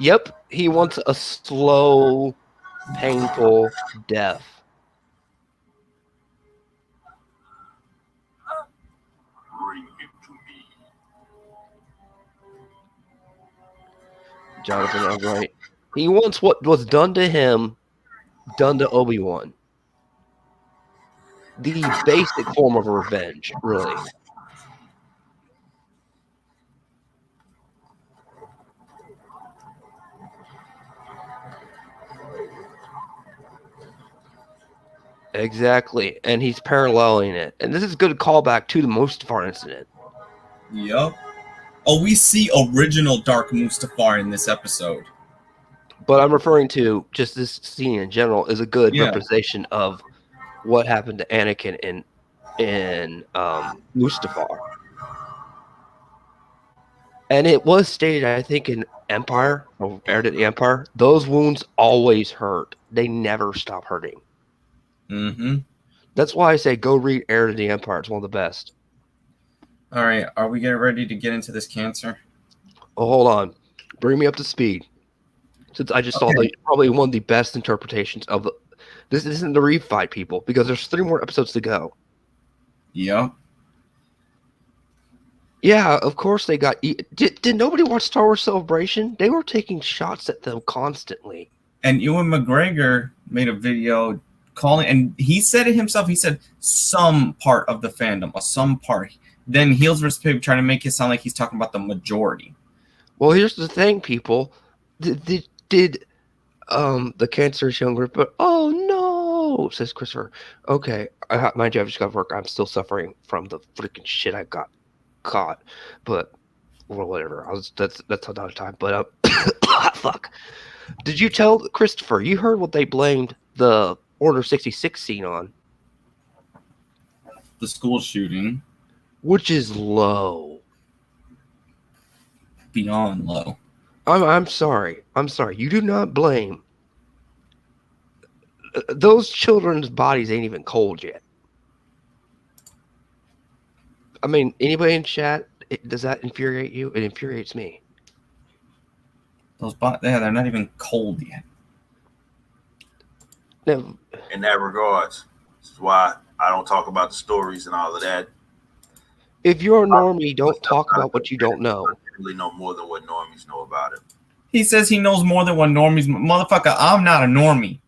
Yep, he wants a slow, painful death. Bring him to me. Jonathan Albright. He wants what was done to him, done to Obi-Wan. The basic form of revenge, really. Exactly, and he's paralleling it. And this is a good callback to the Mustafar incident. Yep. Oh, we see original Dark Mustafar in this episode. But I'm referring to just this scene in general is a good Yeah. representation of what happened to Anakin in Mustafar. And it was stated, I think, in Empire, or Heir to the Empire, those wounds always hurt. They never stop hurting. Mm-hmm. That's why I say go read Heir to the Empire. It's one of the best. All right, are we getting ready to get into this cancer? Oh, hold on. Bring me up to speed. Since I just saw probably one of the best interpretations of the. This isn't the refight, people, because there's 3 more episodes to go. Yep. Yeah, of course they got. Did nobody watch Star Wars Celebration? They were taking shots at them constantly. And Ewan McGregor made a video calling, and he said it himself. He said some part of the fandom, or some part. Then Heels vs. Pig trying to make it sound like he's talking about the majority. Well, here's the thing, people. Did the cancerous young group? But oh no, says Christopher. Okay, mind you, I've just got work. I'm still suffering from the freaking shit I got caught, but or whatever. That's another time. But fuck. Did you tell Christopher? You heard what they blamed the Order 66 scene on? The school shooting, which is low, beyond low. I'm sorry. You do not blame. Those children's bodies ain't even cold yet. I mean, anybody in chat, does that infuriate you? It infuriates me. Those they're not even cold yet. No. In that regards, this is why I don't talk about the stories and all of that. If you're a normie, don't talk about what you don't know. I really know more than what normies know about it. He says he knows more than what normies. Motherfucker, I'm not a normie.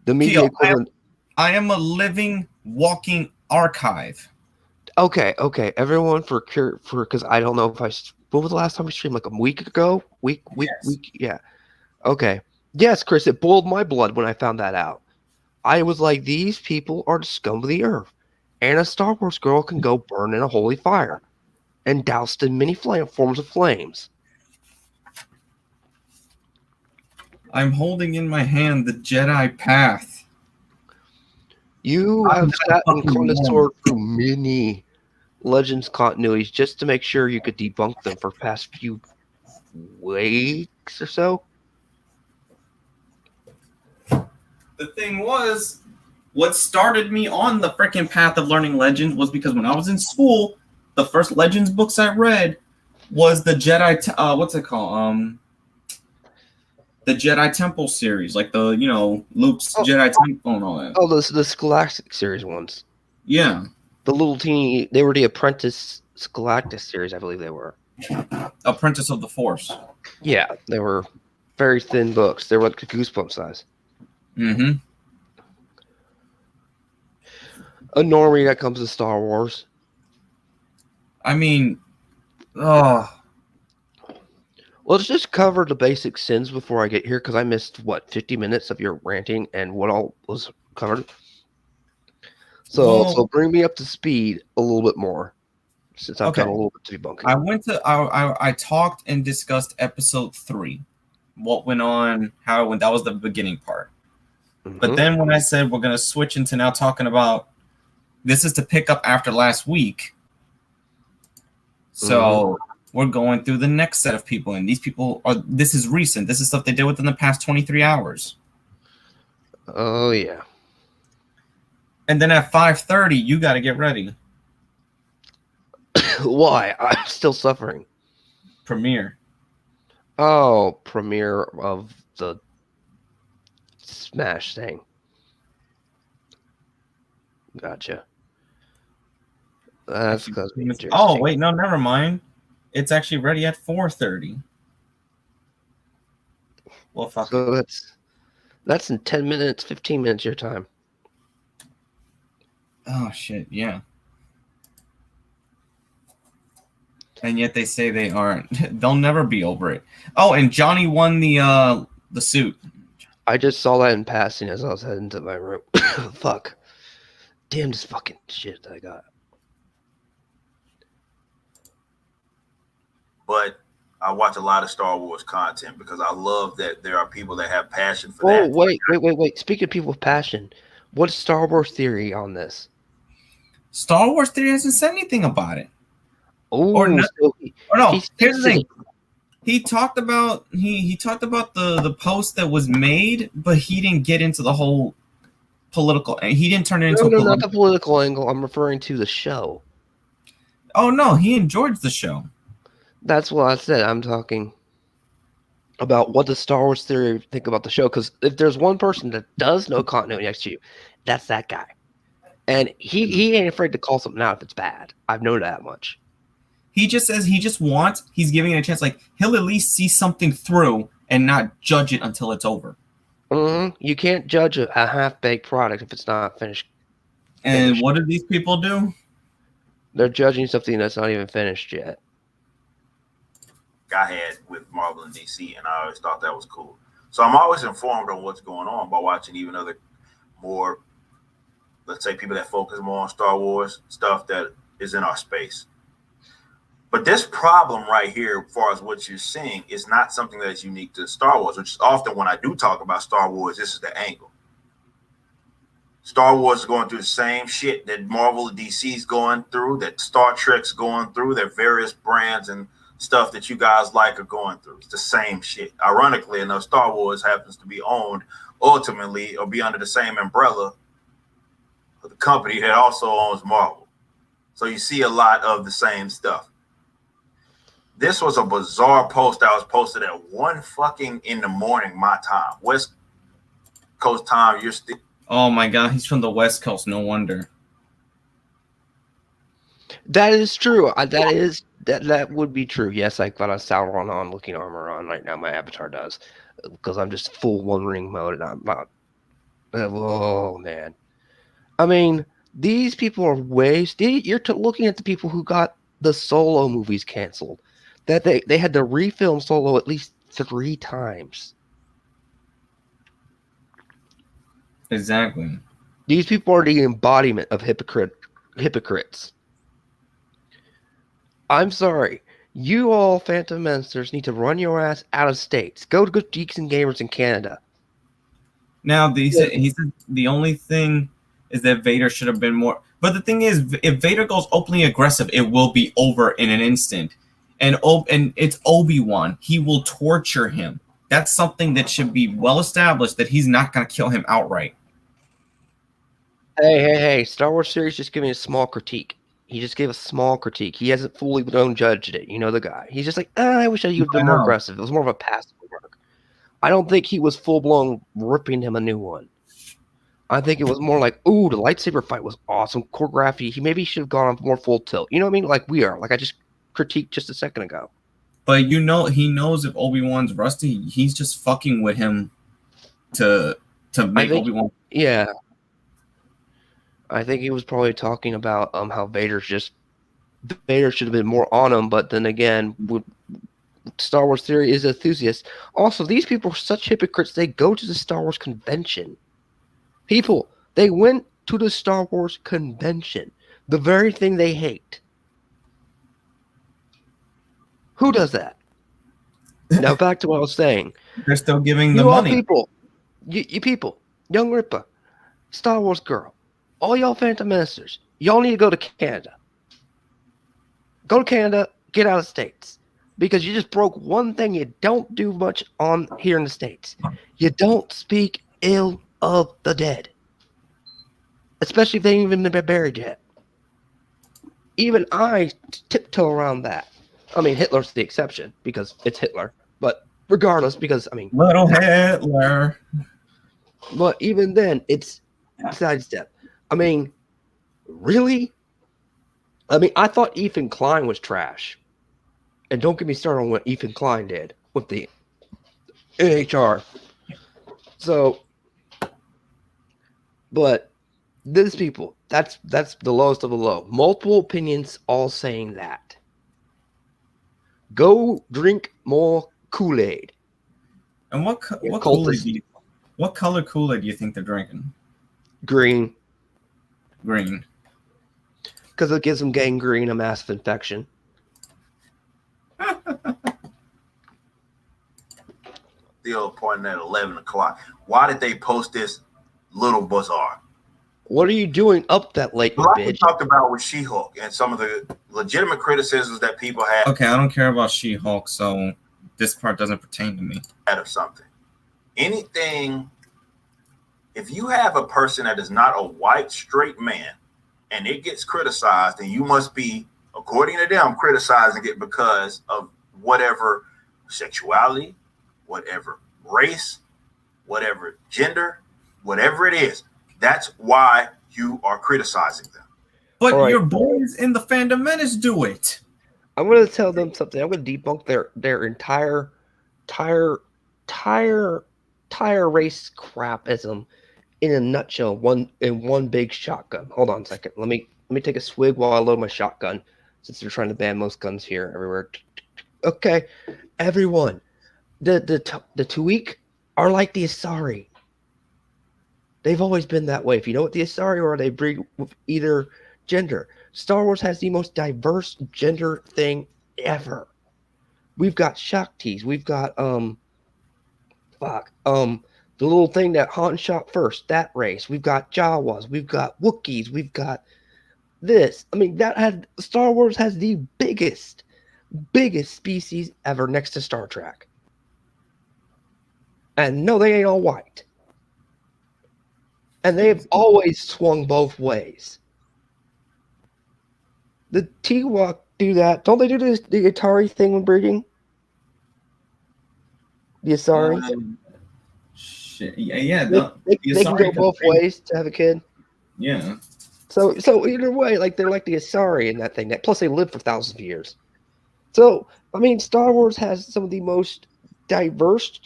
The media equivalent. I am a living, walking archive. Okay. Everyone, for because I don't know if what was the last time we streamed? Like a week ago? Week. Yeah. Okay. Yes, Chris, it boiled my blood when I found that out. I was like, these people are the scum of the earth. And a Star Wars girl can go burn in a holy fire and doused in many forms of flames. I'm holding in my hand the Jedi Path. You have sat and connoisseur through many Legends continuities just to make sure you could debunk them for past few weeks or so. The thing was, what started me on the freaking path of learning Legends was because when I was in school, the first Legends books I read was the Jedi. What's it called? The Jedi Temple series, like the Luke's Jedi Temple and all that. Oh, the Scholastic series ones. Yeah, the little teeny. They were the Apprentice Scholastic series, I believe they were. Apprentice of the Force. Yeah, they were very thin books. They were like Goosebump size. Mm-hmm. A normie that comes to Star Wars. I mean, let's just cover the basic sins before I get here, because I missed 50 minutes of your ranting and what all was covered. So bring me up to speed a little bit more, since I've done a little bit of debunking. I talked and discussed episode 3, what went on, how it went. That was the beginning part. Mm-hmm. But then when I said we're gonna switch into now talking about this is to pick up after last week, so we're going through the next set of people, and these people this is recent. This is stuff they did within the past 23 hours. Oh yeah. And then at 5:30, you got to get ready. Why? I'm still suffering. Premiere. Oh, premiere of the Smash thing. Gotcha. That's because. Oh wait, no, never mind. It's actually ready at 4:30. Well, fuck. So that's in 10 minutes, 15 minutes your time. Oh shit, yeah. And yet they say they aren't. They'll never be over it. Oh, and Johnny won the suit. I just saw that in passing as I was heading to my room. Fuck. Damn this fucking shit that I got. But I watch a lot of Star Wars content because I love that there are people that have passion for Oh, that. wait. Speaking of people with passion, what's Star Wars theory on this? Star Wars Theory hasn't said anything about it. Or Oh, no, so or no. he's Here's the thing. saying, He talked about he talked about the post that was made, but he didn't get into the whole political. He didn't turn it into no, a not political. the political angle. I'm referring to the show. Oh no, he enjoyed the show. That's what I said. I'm talking about what does Star Wars theory think about the show? Because if there's one person that does know continuity next to you, that's that guy. And he ain't afraid to call something out if it's bad. I've known that much. He just says he's giving it a chance. Like he'll at least see something through and not judge it until it's over. You can't judge a half-baked product if it's not finished. And what do these people do? They're judging something that's not even finished yet. I had with Marvel and DC, and I always thought that was cool. So I'm always informed on what's going on by watching even other more, let's say, people that focus more on Star Wars stuff that is in our space. But this problem right here, as far as what you're seeing, is not something that is unique to Star Wars, which is often when I do talk about Star Wars, this is the angle. Star Wars is going through the same shit that Marvel and DC's going through, that Star Trek's going through, that various brands and stuff that you guys like are going through. It's the same shit. Ironically enough, Star Wars happens to be owned ultimately or be under the same umbrella of the company that also owns Marvel. So you see a lot of the same stuff. This was a bizarre post that was posted at 1 fucking in the morning, my time. West Coast time, you're still. Oh my god, he's from the West Coast. No wonder. That is true. That would be true. Yes, I got a Sauron on looking armor on right now. My avatar does, because I'm just full One Ring mode, and I'm not. Oh man, I mean, these people are You're looking at the people who got the Solo movies canceled. That they had to refilm Solo at least 3 times. Exactly. These people are the embodiment of hypocrites. I'm sorry. You all Phantom Menacers need to run your ass out of states. Go to Good Geeks and Gamers in Canada. Now, he said the only thing is that Vader should have been more. But the thing is, if Vader goes openly aggressive, it will be over in an instant. And it's Obi-Wan. He will torture him. That's something that should be well established, that he's not going to kill him outright. Hey. Star Wars series just giving a small critique. He just gave a small critique. He hasn't fully judged it. You know the guy. He's just like, I wish I would have been more aggressive. It was more of a passive work. I don't think he was full-blown ripping him a new one. I think it was more like, ooh, the lightsaber fight was awesome. Choreography. He maybe should have gone on more full tilt. You know what I mean? Like we are. Like I just critiqued just a second ago. But he knows if Obi-Wan's rusty, he's just fucking with him to make Obi-Wan. Yeah. I think he was probably talking about how Vader should have been more on him, but then again, Star Wars theory is enthusiast. Also, these people are such hypocrites. They go to the Star Wars convention. People, they went to the Star Wars convention, the very thing they hate. Who does that? Now back to what I was saying. They're still giving the money. You people, Young Ripper, Star Wars girl, all y'all Phantom Menacers, y'all need to go to Canada. Go to Canada, get out of States. Because you just broke one thing you don't do much on here in the States. You don't speak ill of the dead. Especially if they ain't even been buried yet. Even I tiptoe around that. I mean, Hitler's the exception, because it's Hitler. But regardless, because, I mean... Little Hitler. But even then, it's sidestep. I mean, really? I mean, I thought Ethan Klein was trash. And don't get me started on what Ethan Klein did with the NHR. So, but these people, that's the lowest of the low. Multiple opinions all saying that. Go drink more Kool-Aid. And what Kool-Aid what color Kool-Aid do you think they're drinking? Green. Green. Because it gives them gangrene, a massive infection. still pointing at 11 o'clock. Why did they post this little bizarre? What are you doing up that late, you Like we bitch? talked about with She-Hulk and some of the legitimate criticisms that people had Okay, I don't care about She-Hulk, so this part doesn't pertain to me. of something. Anything, if you have a person that is not a white straight man and it gets criticized, then you must be, according to them, criticizing it because of whatever sexuality, whatever race, whatever gender, whatever it is. That's why you are criticizing them. But All right. your boys in the Fandom Menace do it. I'm going to tell them something. I'm going to debunk their entire race crapism in a nutshell, in one big shotgun. Hold on a second. Let me take a swig while I load my shotgun, since they're trying to ban most guns here everywhere. Okay, everyone, the Tuik are like the Asari. They've always been that way. If you know what the Asari are, they breed with either gender. Star Wars has the most diverse gender thing ever. We've got Shaktis. We've got the little thing that Han shot first, that race. We've got Jawas. We've got Wookiees. We've got this. I mean, Star Wars has the biggest species ever next to Star Trek. And no, they ain't all white. And they have always swung both ways. The T-Walk do that. Don't they do the Atari thing when breeding? The Asari? Shit. Yeah. They can go both ways to have a kid. Yeah. So either way, like they're like the Asari in that thing. Plus they live for thousands of years. So I mean, Star Wars has some of the most diverse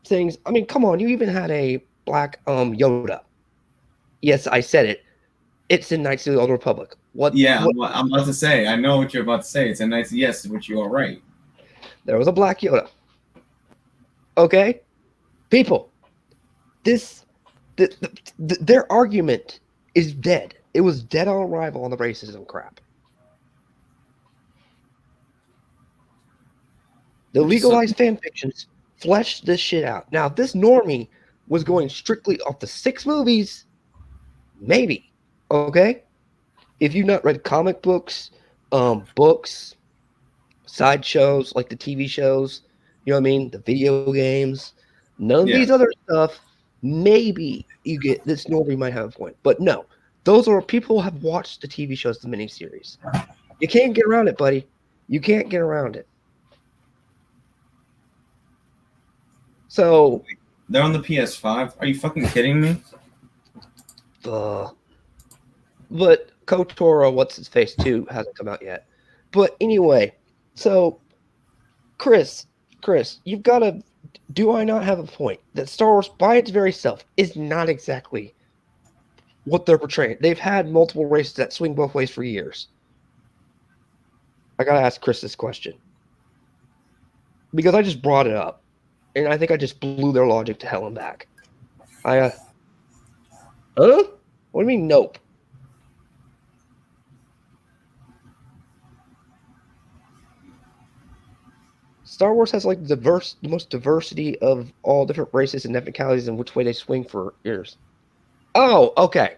things. I mean, come on, you even had a black Yoda. Yes, I said it. It's in Knights of the Old Republic. What? Yeah, I'm about to say. I know what you're about to say. It's a nice yes, which you are right. There was a black Yoda. Okay, people, their argument is dead. It was dead on arrival on the racism crap. The legalized fan fictions fleshed this shit out. Now, if this normie was going strictly off the 6 movies, maybe. Okay? If you've not read comic books, books, sideshows, like the TV shows, you know what I mean? The video games, none of these other stuff, maybe you get this normie might have a point. But no, those are people who have watched the TV shows, the miniseries. You can't get around it, buddy. You can't get around it. So they're on the PS5. Are you fucking kidding me? But KOTOR, what's his face 2 hasn't come out yet. But anyway, so Chris, you've got to. Do I not have a point that Star Wars, by its very self, is not exactly what they're portraying? They've had multiple races that swing both ways for years. I gotta ask Chris this question because I just brought it up. And I think I just blew their logic to hell and back. What do you mean, nope? Star Wars has like the most diversity of all different races and ethnicalities and which way they swing for years. Oh, okay.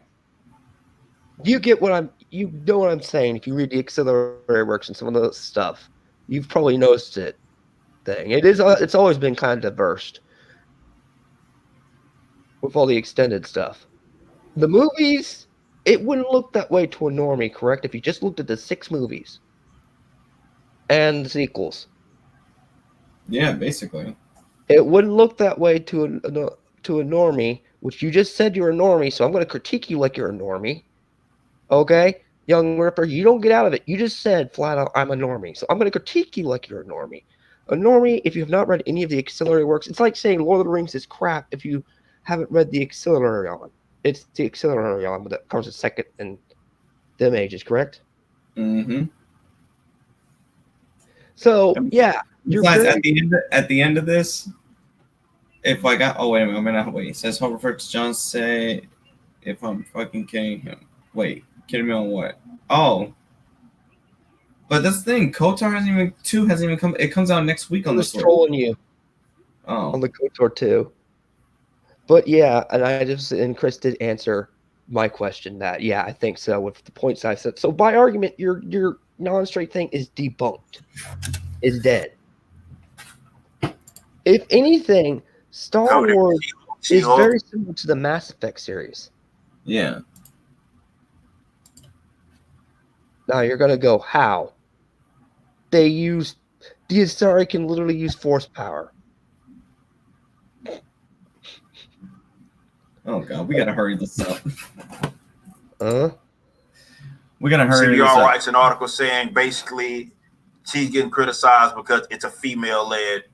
You know what I'm saying. If you read the auxiliary works and some of the stuff, you've probably noticed it. It's always been kind of diverse with all the extended stuff. The movies, it wouldn't look that way to a normie, correct? If you just looked at the 6 movies and the sequels. Yeah, basically. It wouldn't look that way to a normie, which you just said you're a normie, so I'm going to critique you like you're a normie. Okay? Young Ripper, you don't get out of it. You just said flat out, I'm a normie. So I'm going to critique you like you're a normie. A normie, if you have not read any of the auxiliary works, it's like saying Lord of the Rings is crap if you haven't read the auxiliary on. It's the auxiliary on, but that comes a second in them ages, correct? Mm-hmm. So, yeah. Besides, at the end of this, if I got... Oh, wait a minute. I'm going to wait. It says, Hoverford John say, if I'm fucking kidding him. Wait, kidding me on what? Oh. But this thing, KOTOR 2 hasn't even come. It comes out next week on the Switch. Trolling you. Oh, on the KOTOR 2. But yeah, and Chris did answer my question that yeah, I think so with the points I said. So by argument, your non-straight thing is debunked, is dead. If anything, Star Cody, Wars is She-Hulk. very similar to the Mass Effect series. yeah. Now you're gonna go how? They use the Asari can literally use force power. Oh god, we gotta hurry this up. We gotta hurry this CBR up. writes an article saying basically she's getting criticized because it's a female-led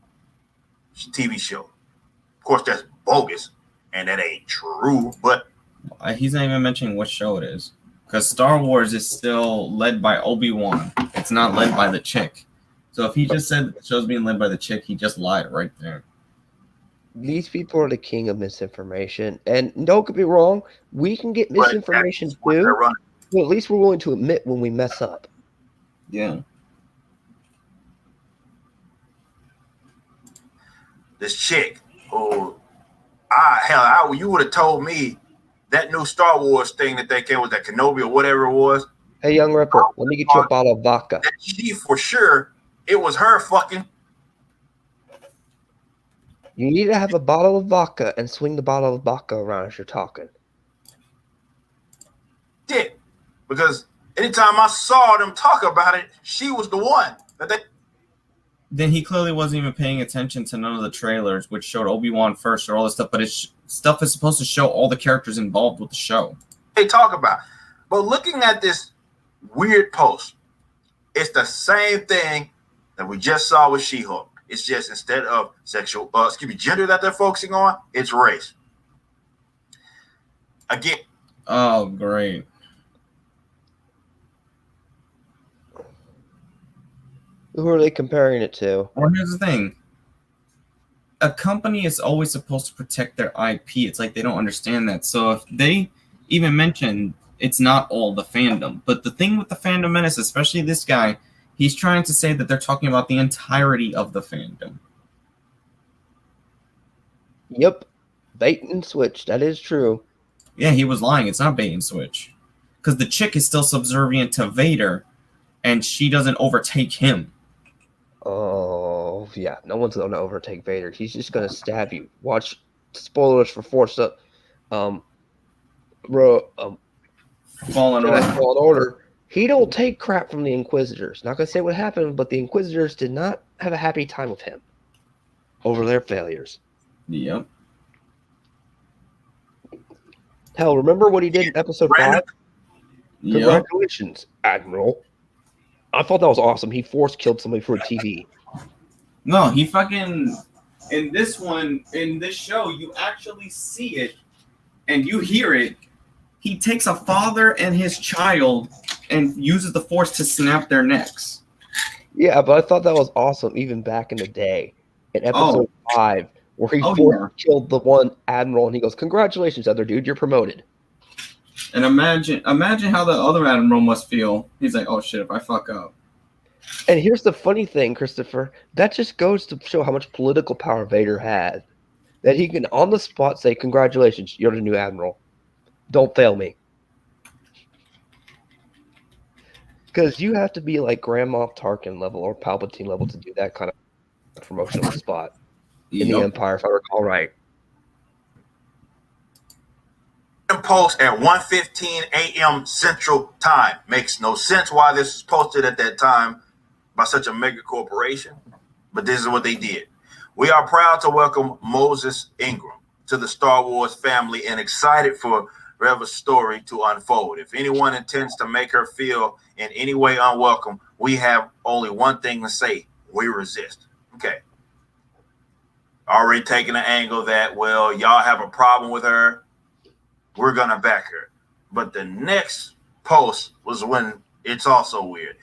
TV show. Of course, that's bogus and that ain't true. But He's not even mentioning what show it is, because Star Wars is still led by Obi-Wan. It's not led by the chick. So if he just said the show's being led by the chick, he just lied right there. These people are the king of misinformation, and don't get me wrong, we can get misinformation what they're too. running. But at least we're willing to admit when we mess up. Yeah. This chick who, you would have told me that new Star Wars thing that they came with, that Kenobi or whatever it was. Hey, Young Ripper, let me get you a bottle of vodka. That she for sure, it was her fucking. You need to have a bottle of vodka and swing the bottle of vodka around as you're talking. Dick, because anytime I saw them talk about it, she was the one that they. Then he clearly wasn't even paying attention to none of the trailers, which showed Obi-Wan first or all this stuff. But stuff is supposed to show all the characters involved with the show. They talk about. But looking at this weird post, it's the same thing that we just saw with She-Hulk. It's just instead of gender that they're focusing on, it's race. Again. Oh, great. Who are they comparing it to? Well, here's the thing. A company is always supposed to protect their IP. It's like they don't understand that. So if they even mention it's not all the fandom. But the thing with the Fandom Menace, especially this guy, he's trying to say that they're talking about the entirety of the fandom. Yep. Bait and switch. That is true. Yeah, he was lying. It's not bait and switch. Because the chick is still subservient to Vader, and she doesn't overtake him. Oh, yeah. No one's going to overtake Vader. He's just going to stab you. Watch spoilers for Force Up. Fallen Order. He don't take crap from the Inquisitors. Not going to say what happened, but the Inquisitors did not have a happy time with him over their failures. Yep. Hell, remember what he did in Episode 5? Yep. Congratulations, Admiral. I thought that was awesome. He force killed somebody for a TV. No, he fucking... In this show, you actually see it, and you hear it. He takes a father and his child and uses the force to snap their necks. Yeah, but I thought that was awesome even back in the day. In Episode 5, where he killed the one Admiral, and he goes, "Congratulations, other dude, you're promoted." And imagine how the other Admiral must feel. He's like, "Oh shit, if I fuck up." And here's the funny thing, Christopher. That just goes to show how much political power Vader had. That he can, on the spot, say, "Congratulations, you're the new Admiral. Don't fail me." Because you have to be like Grand Moff Tarkin level or Palpatine level to do that kind of promotion on the spot in the Empire, if I recall right. Post at 1:15 a.m. Central Time. Makes no sense why this was posted at that time by such a mega corporation, but this is what they did. We are proud to welcome Moses Ingram to the Star Wars family and excited for Reva's story to unfold. If anyone intends to make her feel in any way unwelcome, we have only one thing to say: we resist. Okay. Already taking an angle that, well, y'all have a problem with her, we're going to back her. But the next post was when it's also weird.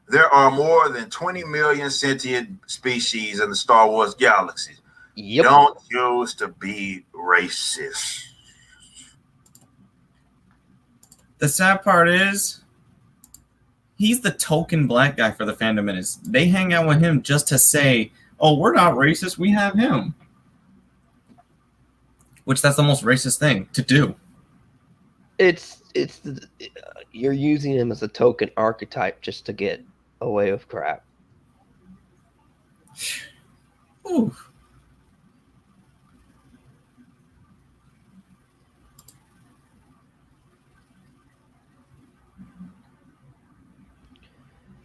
There are more than 20 million sentient species in the Star Wars galaxy. Yep. Don't choose to be racist. The sad part is, he's the token black guy for the Fandom Menace. They hang out with him just to say, "Oh, we're not racist. We have him." Which that's the most racist thing to do. You're using him as a token archetype just to get away with crap. Ooh.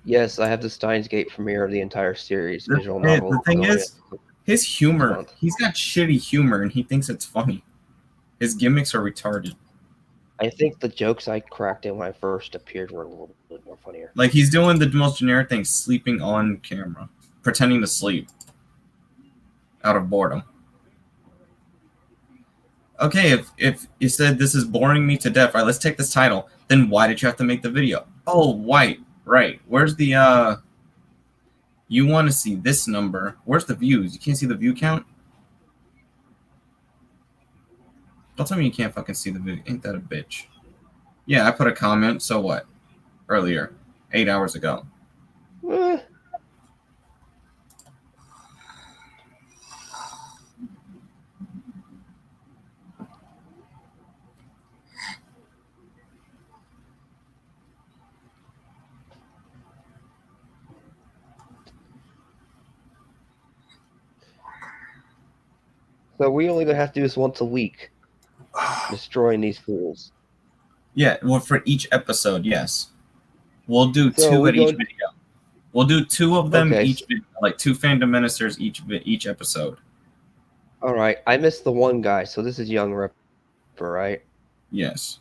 Yes, I have the Steins Gate premiere of the entire series visual The novel. thing going is, his humor, month. he's got shitty humor and he thinks it's funny. His gimmicks are retarded. I think the jokes I cracked in when I first appeared were a little bit more funnier. Like, he's doing the most generic thing, sleeping on camera, pretending to sleep out of boredom. Okay, if you said this is boring me to death, all right, let's take this title. Then why did you have to make the video? Oh, white, right. Where's the, you want to see this number. Where's the views? You can't see the view count? Don't tell me you can't fucking see the view. Ain't that a bitch? Yeah, I put a comment, so what? Earlier. 8 hours ago. So we only gonna have to do this once a week, destroying these fools. Yeah, well, for each episode, yes. We'll do So two we at each go- video. We'll do 2 of them Okay. each video, like 2 Fandom Ministers each episode. All right, I missed the one guy, so this is Young Ripper, right? Yes.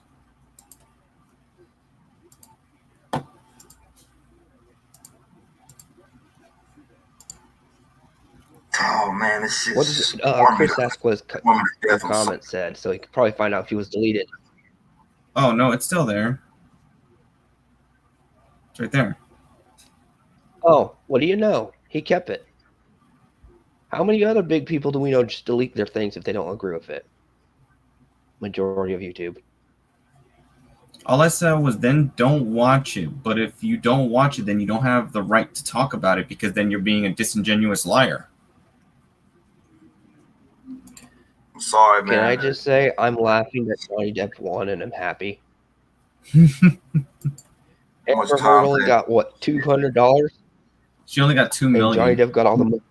Oh man, this shit. What is Chris asked what his comment said, so he could probably find out if he was deleted. Oh, no, it's still there. It's right there. Oh, what do you know? He kept it. How many other big people do we know just delete their things if they don't agree with it? Majority of YouTube. All I said was then don't watch it. But if you don't watch it, then you don't have the right to talk about it because then you're being a disingenuous liar. I'm sorry, man. Can I just say I'm laughing that Johnny Depp won and I'm happy. much Amber time Heard only did- got what, $200, She only got 2 and million. Johnny Depp got all the money.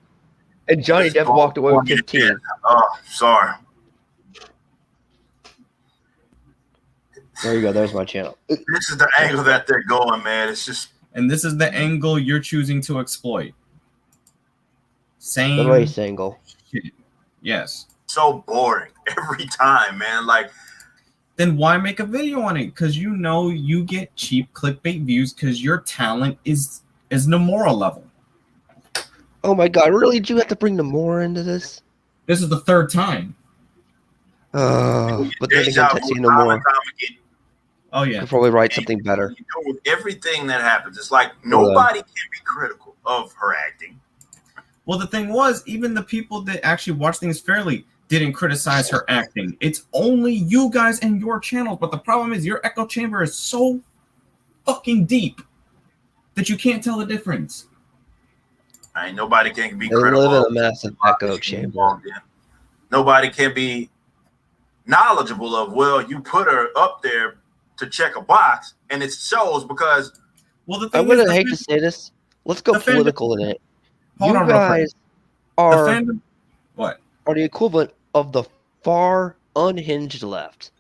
And Johnny Depp walked away with 15. Oh, sorry. There you go. There's my channel. This is the angle that they're going, man. It's just And this is the angle you're choosing to exploit. The Same race angle. shit. Yes. so boring every time, man. Like, Then why make a video on it? Because you know you get cheap clickbait views because your talent is Nomura level. Oh my god, really? Did you have to bring Nomura into this? This is the 3rd time. But then again, deja vu Tetsuya time Nomura and time again. Oh, yeah. could probably write something better. You know, with everything that happens, it's like nobody can be critical of her acting. Well, the thing was, even the people that actually watch things fairly didn't criticize her acting. It's only you guys and your channels. But the problem is your echo chamber is so fucking deep that you can't tell the difference. Ain't nobody can be They critical. live in a of massive somebody echo chamber. involved in. Nobody can be knowledgeable of, well, you put her up there to check a box, and it shows because Well, the thing I'm gonna is, hate to say this. Let's go the fandom- political in it. Hold You on real quick. guys The are fandom. What? the equivalent of the far unhinged left.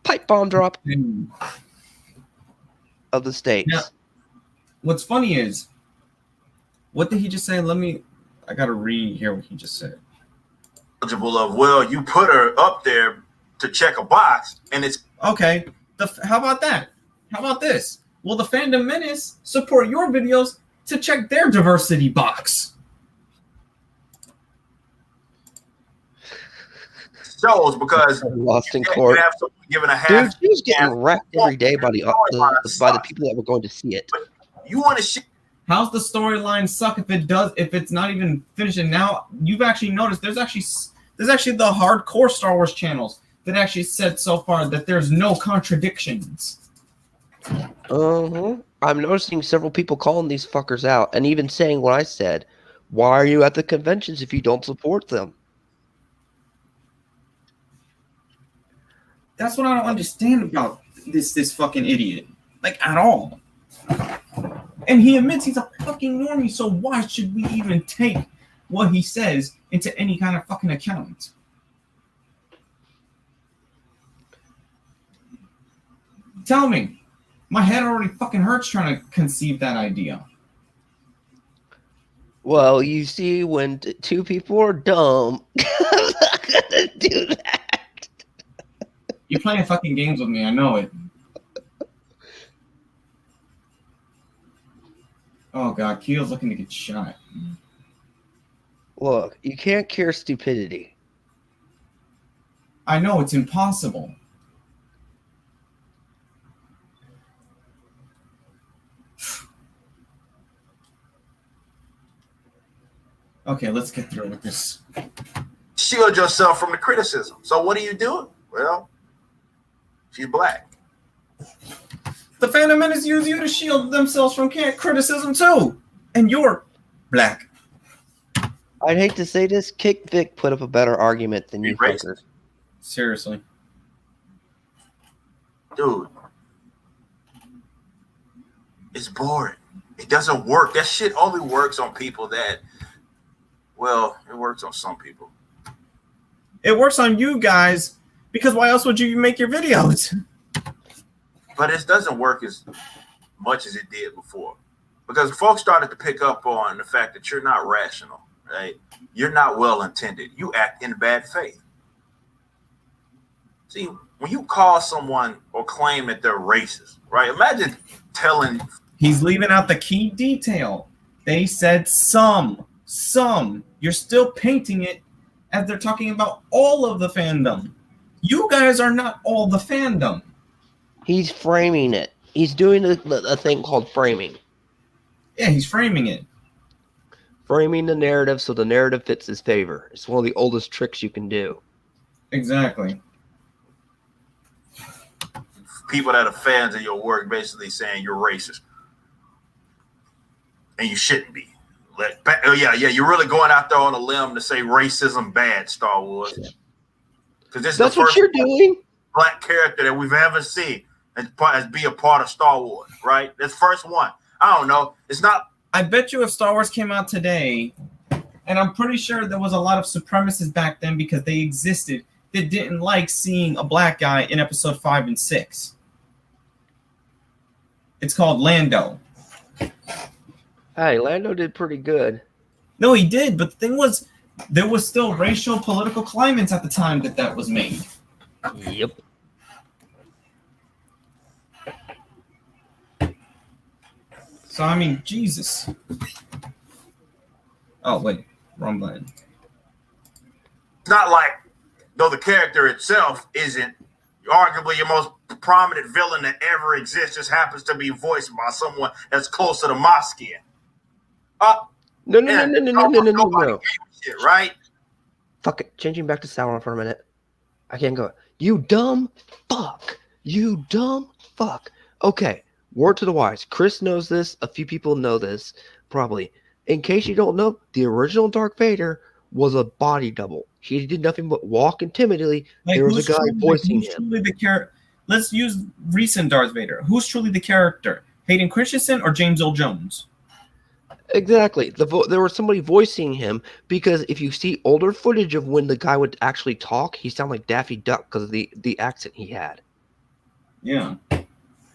Pipe bomb drop of the states. Yeah. What's funny is, what did he just say? I gotta rehear what he just said. knowledgeable of, well, you put her up there to check a box, and it's Okay, how about that? How about this? Will the Fandom Menace support your videos to check their diversity box? shows because Lost in you court. have someone giving a half. Dude, she was getting half- wrecked every day by the people that were going to see it. You want to shit. How's the storyline suck if it's not even finishing? Now you've actually noticed there's actually the hardcore Star Wars channels that actually said so far that there's no contradictions. I'm noticing several people calling these fuckers out and even saying what I said. Why are you at the conventions if you don't support them? That's what I don't understand about this fucking idiot. Like, at all. And he admits he's a fucking normie, so why should we even take what he says into any kind of fucking account? Tell me. My head already fucking hurts trying to conceive that idea. Well, you see, when two people are dumb, I'm not gonna do that. You're playing fucking games with me, I know it. Oh god, Keel's looking to get shot. Look, you can't cure stupidity. I know, it's impossible. Okay, let's get through with this. Shield yourself from the criticism. So what are you doing? Well, she's black. The Phantom Menace use you to shield themselves from criticism too. And you're black. I'd hate to say this, Kick Vic put up a better argument than you fuckers. Seriously. Dude. It's boring. It doesn't work. That shit only works on people that, well, it works on some people. It works on you guys, because why else would you make your videos? But it doesn't work as much as it did before. Because folks started to pick up on the fact that you're not rational, right? You're not well-intended. You act in bad faith. See, when you call someone or claim that they're racist, right? Imagine telling... He's leaving out the key detail. They said some. You're still painting it as they're talking about all of the fandom. You guys are not all the fandom. He's framing it. He's doing a thing called framing. Yeah, he's framing it. Framing the narrative so the narrative fits his favor. It's one of the oldest tricks you can do. Exactly. People that are fans of your work basically saying you're racist. And you shouldn't be. You're really going out there on a limb to say racism bad, Star Wars. Because this is That's the what first you're doing. black character that we've ever seen as be a part of Star Wars, right? That's first one. I don't know. It's not. I bet you if Star Wars came out today, and I'm pretty sure there was a lot of supremacists back then because they existed that didn't like seeing a black guy in episode 5 and 6. It's called Lando. Hey, Lando did pretty good. No, he did, but the thing was, there was still racial political climates at the time that was made. Yep. So, I mean, Jesus. Oh, wait. Wrong button. It's not like, though the character itself isn't arguably your most prominent villain that ever exists, just happens to be voiced by someone that's closer to my skin. No. Shit, right? Fuck it. Changing back to Sauron for a minute. I can't go. You dumb fuck. You dumb fuck. Okay. Word to the wise. Chris knows this. A few people know this. Probably. In case you don't know, the original Darth Vader was a body double. He did nothing but walk intimidatingly. Like, there was a guy voicing him. Let's use recent Darth Vader. Who's truly the character? Hayden Christensen or James Earl Jones? Exactly. There was somebody voicing him because if you see older footage of when the guy would actually talk, he sounded like Daffy Duck because of the accent he had. Yeah.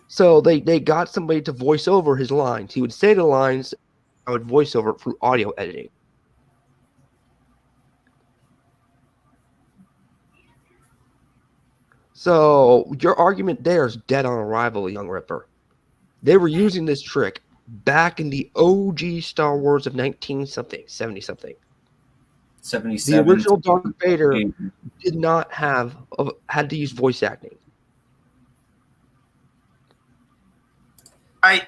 So they got somebody to voice over his lines. He would say the lines. I would voice over it through audio editing. So your argument there is dead on arrival, Young Ripper. They were using this trick back in the OG Star Wars of 19-something, 70-something. 77. The original Darth Vader did not had to use voice acting. Right?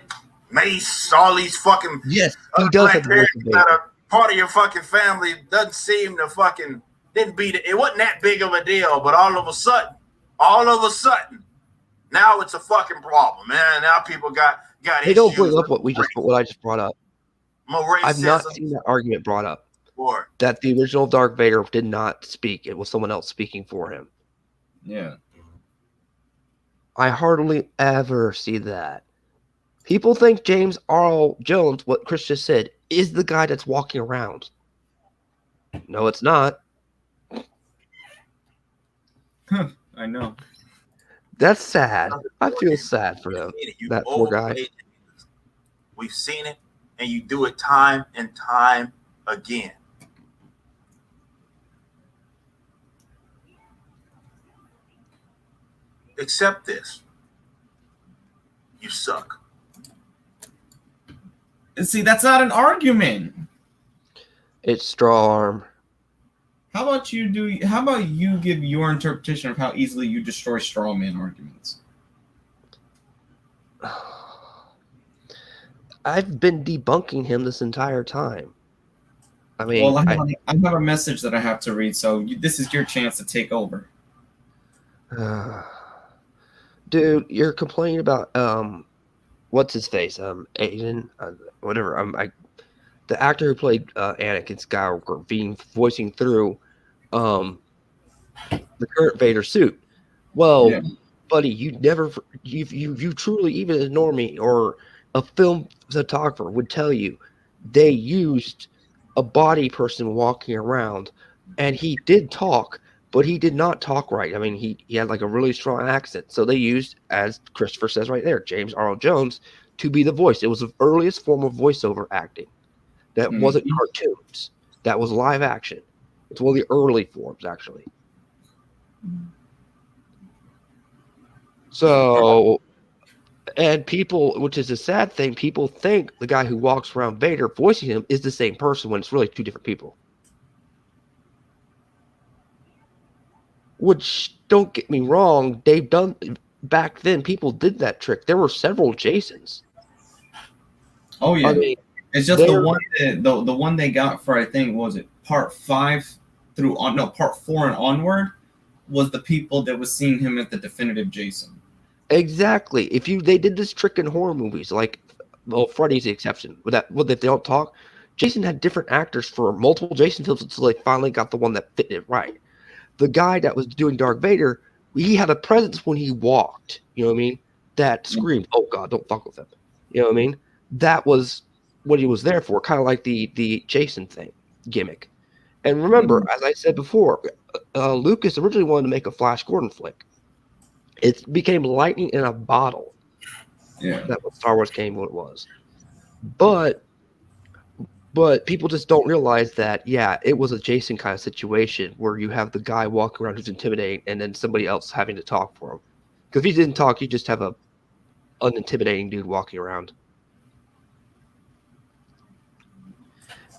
Mace, all these fucking Yes, he does have voice that are part of your fucking family doesn't seem to fucking it wasn't that big of a deal, but all of a sudden, now it's a fucking problem, man. Now people got They issues. don't bring up what I just brought up. More I've not racism. seen that argument brought up. Or That the original Darth Vader did not speak. It was someone else speaking for him. Yeah. I hardly ever see that. People think James Earl Jones, what Chris just said, is the guy that's walking around. No, it's not. I know. That's sad. I feel sad for them. You That poor guy. overplay it. We've seen it, and you do it time and time again. Accept this. You suck. See, that's not an argument. It's straw arm. How about you give your interpretation of how easily you destroy straw man arguments? I've been debunking him this entire time. I mean, Well, I have a message that I have to read, so this is your chance to take over. Dude, you're complaining about what's his face? Aiden, whatever. The actor who played Anakin Skywalker being voicing through the current Vader suit. Well, Yeah. buddy, you truly even ignore me, or a film photographer would tell you they used a body person walking around, and he did talk, but he did not talk right. I mean, he had like a really strong accent, so they used, as Christopher says right there, James Earl Jones to be the voice. It was the earliest form of voiceover acting. That wasn't cartoons. That was live action. It's one of the early forms, actually. So, and people, which is a sad thing, people think the guy who walks around Vader voicing him is the same person when it's really two different people. Which, don't get me wrong, they've done, back then, people did that trick. There were several Jasons. Oh, yeah. I mean, it's just the one they got for, I think, what was it, part 4 and onward, was the people that was seeing him as the definitive Jason. Exactly. They did this trick in horror movies, like, well, Freddy's the exception. If they don't talk, Jason had different actors for multiple Jason films until they finally got the one that fit it right. The guy that was doing Darth Vader, he had a presence when he walked. You know what I mean? That screamed, "Oh God, don't fuck with him." You know what I mean? That was what he was there for, kind of like the Jason thing gimmick. And remember, as I said before, Lucas originally wanted to make a Flash Gordon flick. It became lightning in a bottle. Yeah. That what Star Wars came what it was. But people just don't realize that, yeah, it was a Jason kind of situation where you have the guy walking around who's intimidating and then somebody else having to talk for him. Because if he didn't talk, you just have an intimidating dude walking around.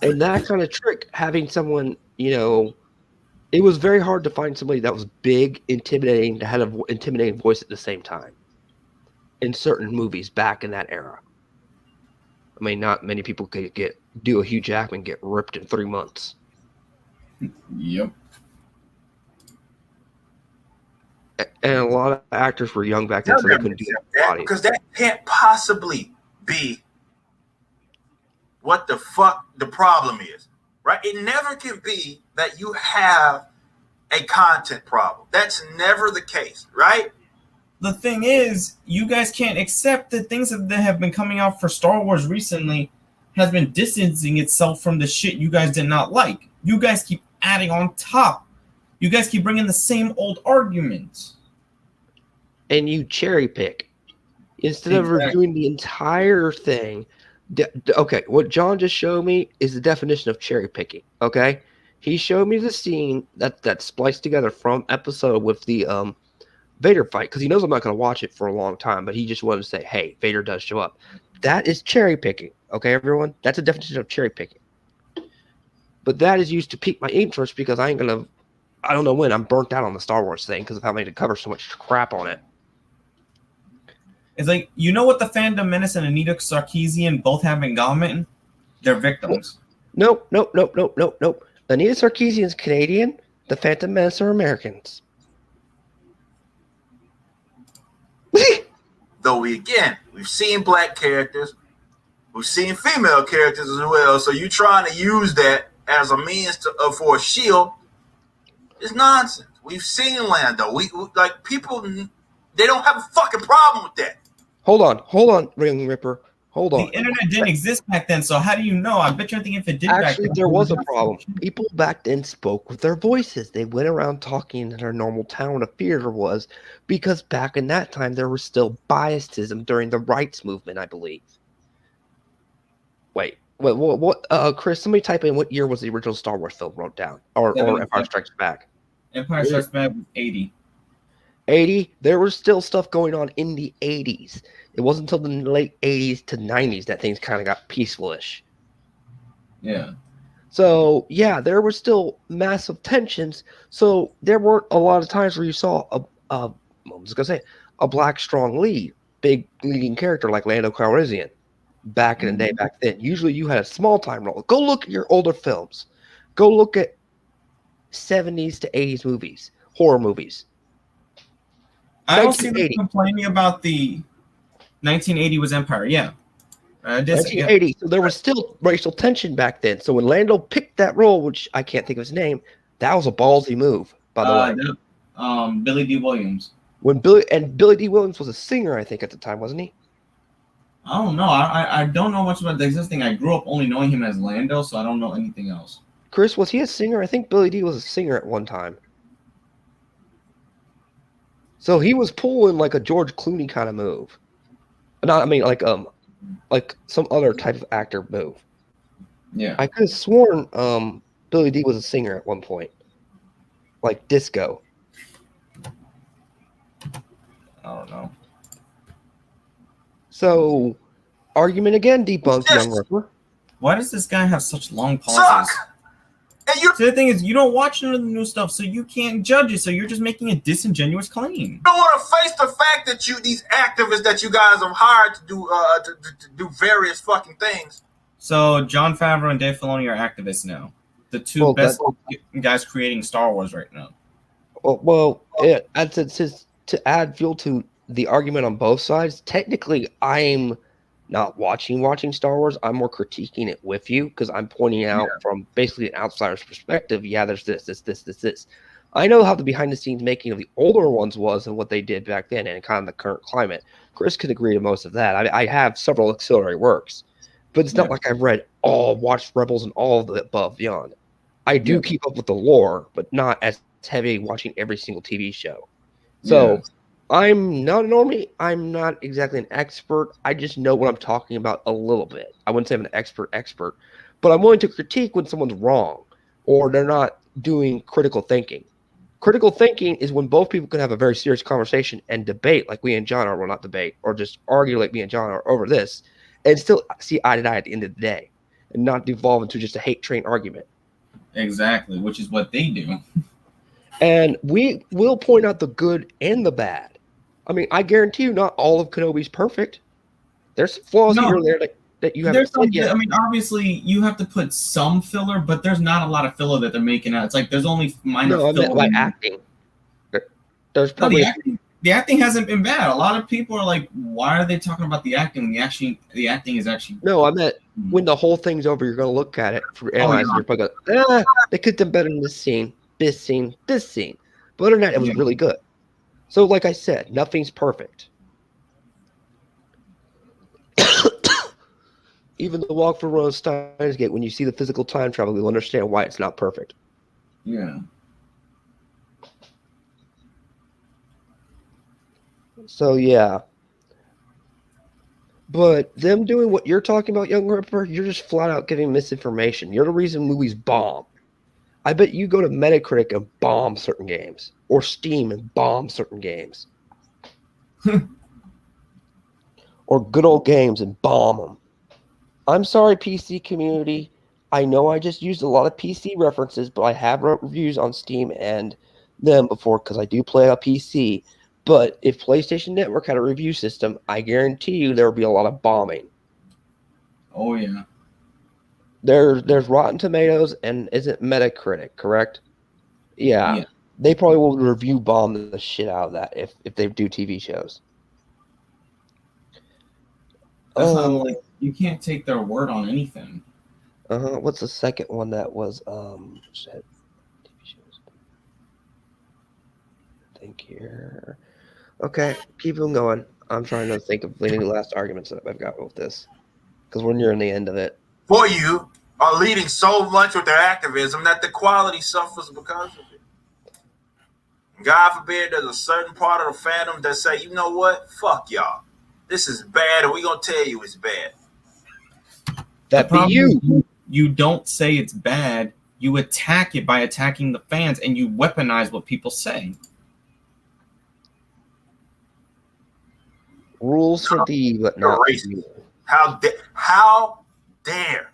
And that kind of trick, having someone, it was very hard to find somebody that was big, intimidating, that had an intimidating voice at the same time in certain movies back in that era. I mean, not many people could do a Hugh Jackman get ripped in 3 months. Yep. And a lot of actors were young back then, so they couldn't do that. Because that can't possibly be what the fuck the problem is, right? It never can be that you have a content problem. That's never the case, right? The thing is, you guys can't accept that things that have been coming out for Star Wars recently has been distancing itself from the shit you guys did not like. You guys keep adding on top. You guys keep bringing the same old arguments. And you cherry pick. Instead of reviewing the entire thing. Okay, what John just showed me is the definition of cherry picking. Okay? He showed me the scene that's spliced together from episode with the Vader fight, because he knows I'm not going to watch it for a long time, but he just wanted to say, hey, Vader does show up. That is cherry picking. Okay, everyone? That's a definition of cherry picking. But that is used to pique my interest because I don't know when, I'm burnt out on the Star Wars thing because of having to cover so much crap on it. It's like, you know what the Fandom Menace and Anita Sarkeesian both have in common? They're victims. Nope. Anita Sarkeesian's Canadian. The Phantom Menace are Americans. Though we've seen black characters, we've seen female characters as well. So you trying to use that as a means for a shield is nonsense. We've seen Lando. We like people They don't have a fucking problem with that. Hold on, Ring Ripper. Hold on. The internet didn't exist back then, so how do you know? I bet you think if it did Actually, back then, there was a problem. People back then spoke with their voices. They went around talking in their normal tone of theater was because back in that time there was still biasism during the rights movement, I believe. Wait, what? Chris, somebody type in what year was the original Star Wars film wrote down, or Empire Strikes Back. Empire Strikes Back was 80. 80. There was still stuff going on in the 80s. It wasn't until the late 80s to 90s that things kind of got peaceful-ish. Yeah. So, yeah, there were still massive tensions. So there weren't a lot of times where you saw a black strong lead, big leading character like Lando Calrissian back in the day back then. Usually you had a small time role. Go look at your older films. Go look at 70s to 80s movies, horror movies. I don't see them complaining about the 1980 was Empire. Yeah. 1980. So there was still racial tension back then. So when Lando picked that role, which I can't think of his name, that was a ballsy move, by the way. Billy D. Williams. When Billy D. Williams was a singer, I think, at the time, wasn't he? I don't know. I don't know much about the existing. I grew up only knowing him as Lando, so I don't know anything else. Chris, was he a singer? I think Billy D was a singer at one time. So he was pulling like a George Clooney kind of move. Like some other type of actor move. Yeah. I could have sworn Billy D was a singer at one point. Like disco. I don't know. So, argument again, debunked, young Ripper. Why does this guy have such long pauses? So the thing is, you don't watch none of the new stuff, so you can't judge it. So you're just making a disingenuous claim. You don't want to face the fact that these activists that you guys have hired to do various fucking things. So Jon Favreau and Dave Filoni are activists now. The two best guys creating Star Wars right now. To add fuel to the argument on both sides, technically I'm not watching Star Wars. I'm more critiquing it with you because I'm pointing out from basically an outsider's perspective. Yeah, there's this. I know how the behind-the-scenes making of the older ones was and what they did back then and kind of the current climate. Chris could agree to most of that. I have several auxiliary works, but it's not like I've watched Rebels and all of the above beyond. I do keep up with the lore, but not as heavy watching every single TV show. So I'm not a normie. I'm not exactly an expert. I just know what I'm talking about a little bit. I wouldn't say I'm an expert, but I'm willing to critique when someone's wrong or they're not doing critical thinking. Critical thinking is when both people can have a very serious conversation and debate like we and John are, well, not debate, or just argue like me and John are over this and still see eye to eye at the end of the day and not devolve into just a hate train argument. Exactly, which is what they do. And we will point out the good and the bad. I mean, I guarantee you not all of Kenobi's perfect. There's flaws here and there that you have to see. I mean, obviously, you have to put some filler, but there's not a lot of filler that they're making out. It's like there's only minor filler. No, I meant like acting. There's probably the acting hasn't been bad. A lot of people are like, why are they talking about the acting? The acting is actually... No, I meant when the whole thing's over, you're going to look at it for analyzing. You're probably going, they could have done better in this scene. This scene. But other than that, it was really good. So, like I said, nothing's perfect. Even the walk for Rose Steins Gate, when you see the physical time travel, you'll understand why it's not perfect. Yeah. So, yeah. But them doing what you're talking about, Young Ripper, you're just flat out giving misinformation. You're the reason movies bomb. I bet you go to Metacritic and bomb certain games, or Steam and bomb certain games, or good old games and bomb them. I'm sorry, PC community. I know I just used a lot of PC references, but I have wrote reviews on Steam and them before because I do play a PC. But if PlayStation Network had a review system, I guarantee you there would be a lot of bombing. Oh, yeah. There's Rotten Tomatoes and isn't Metacritic, correct? Yeah. They probably will review bomb the shit out of that if they do TV shows. That's not like you can't take their word on anything. What's the second one that was shit? TV shows. Think here. Okay, keep them going. I'm trying to think of any last arguments that I've got with this because we're nearing the end of it. For you are leading so much with their activism that the quality suffers because of it. God forbid there's a certain part of the fandom that say, you know what? Fuck y'all. This is bad, and we're going to tell you it's bad. That be you. You don't say it's bad. You attack it by attacking the fans, and you weaponize what people say. Rules for thee, but not for Racist. you. How dare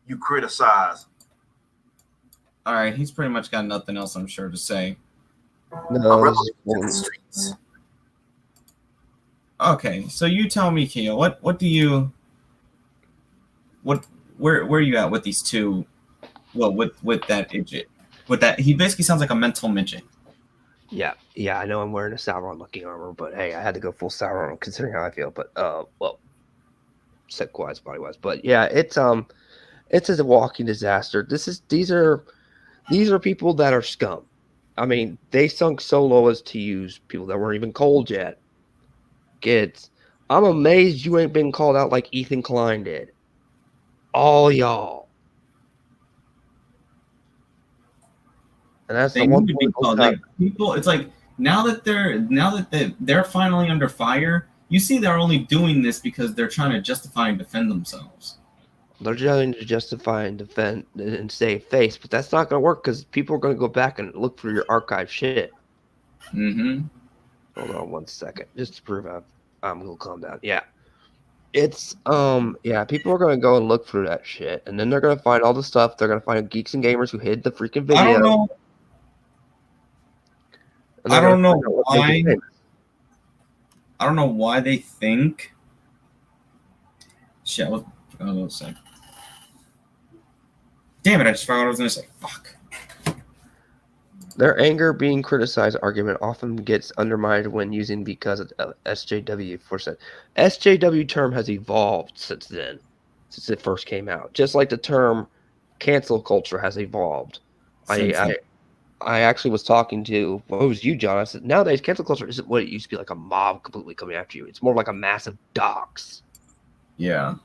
you criticize? All right, he's pretty much got nothing else, I'm sure, to say. No, in this the is- streets. Okay, so you tell me, Keo, what do you, where are you at with these two? Well, with that midget, with that, he basically sounds like a mental midget. yeah. I know I'm wearing a Sauron looking armor, but hey, I had to go full Sauron considering how I feel. But well, set wise, body wise, but yeah, it's a walking disaster. These are people that are scum. I mean, they sunk so low as to use people that weren't even cold yet. Kids, I'm amazed you ain't been called out like Ethan Klein did. All y'all. And that's They the one need to be point called. Like people, it's like now that they're finally under fire. You see, they're only doing this because they're trying to justify and defend themselves. they're trying to justify and defend and save face, but that's not going to work because people are going to go back and look for your archive shit. Mm-hmm. Hold on 1 second, just to prove I'm gonna calm down. Yeah, it's people are gonna go and look through that shit, and then they're gonna find all the stuff. They're gonna find geeks and gamers who hid the freaking video. I don't know. And I they're don't gonna know find out what made it why. famous. I don't know why they think. Shit, what was I saying? Damn it! I just forgot what I was gonna say. Fuck. Their anger being criticized argument often gets undermined when using because of SJW. For said SJW term has evolved since then, since it first came out. Just like the term cancel culture has evolved. I actually was talking to, well, it was you, John. I said, nowadays, cancel culture isn't what it used to be, like a mob completely coming after you. It's more like a massive dox. Yeah.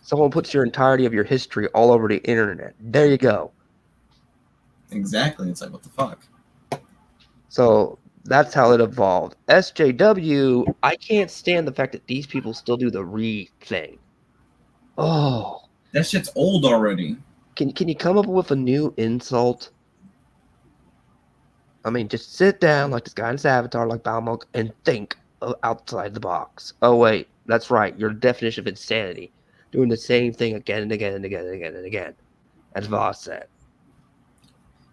Someone puts your entirety of your history all over the internet. There you go. Exactly. It's like, what the fuck? So that's how it evolved. SJW, I can't stand the fact that these people still do the thing. Oh. That shit's old already. Can you come up with a new insult? I mean, just sit down like this guy in his avatar, like Balmog, and think outside the box. Oh, wait, that's right. Your definition of insanity. Doing the same thing again and again and again and again and again. As Voss said.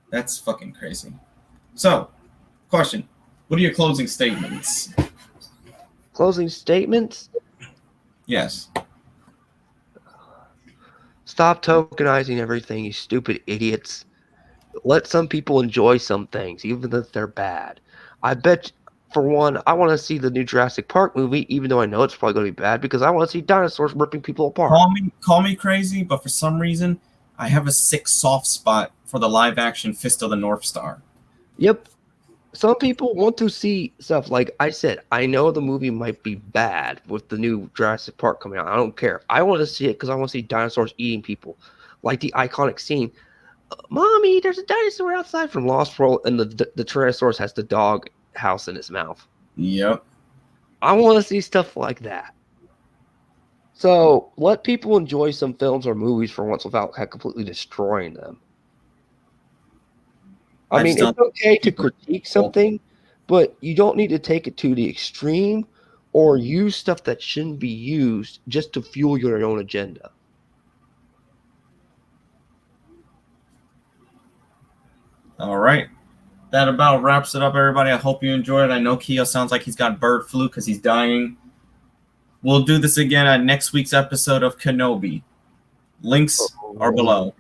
That's fucking crazy. So, question. What are your closing statements? Closing statements? Yes. Stop tokenizing everything, you stupid idiots. Let some people enjoy some things, even if they're bad. I bet, for one, I want to see the new Jurassic Park movie, even though I know it's probably going to be bad, because I want to see dinosaurs ripping people apart. Call me crazy, but for some reason, I have a sick soft spot for the live-action Fist of the North Star. Yep. Some people want to see stuff like I said. I know the movie might be bad with the new Jurassic Park coming out. I don't care. I want to see it because I want to see dinosaurs eating people, like the iconic scene. Mommy, there's a dinosaur outside from Lost World, and the Tyrannosaurus has the dog house in its mouth. Yep. I want to see stuff like that. So let people enjoy some films or movies for once without completely destroying them. I mean, it's okay to critique something, but you don't need to take it to the extreme or use stuff that shouldn't be used just to fuel your own agenda. All right. That about wraps it up, everybody. I hope you enjoyed it. I know Keo sounds like he's got bird flu because he's dying. We'll do this again at next week's episode of Kenobi. Links are below.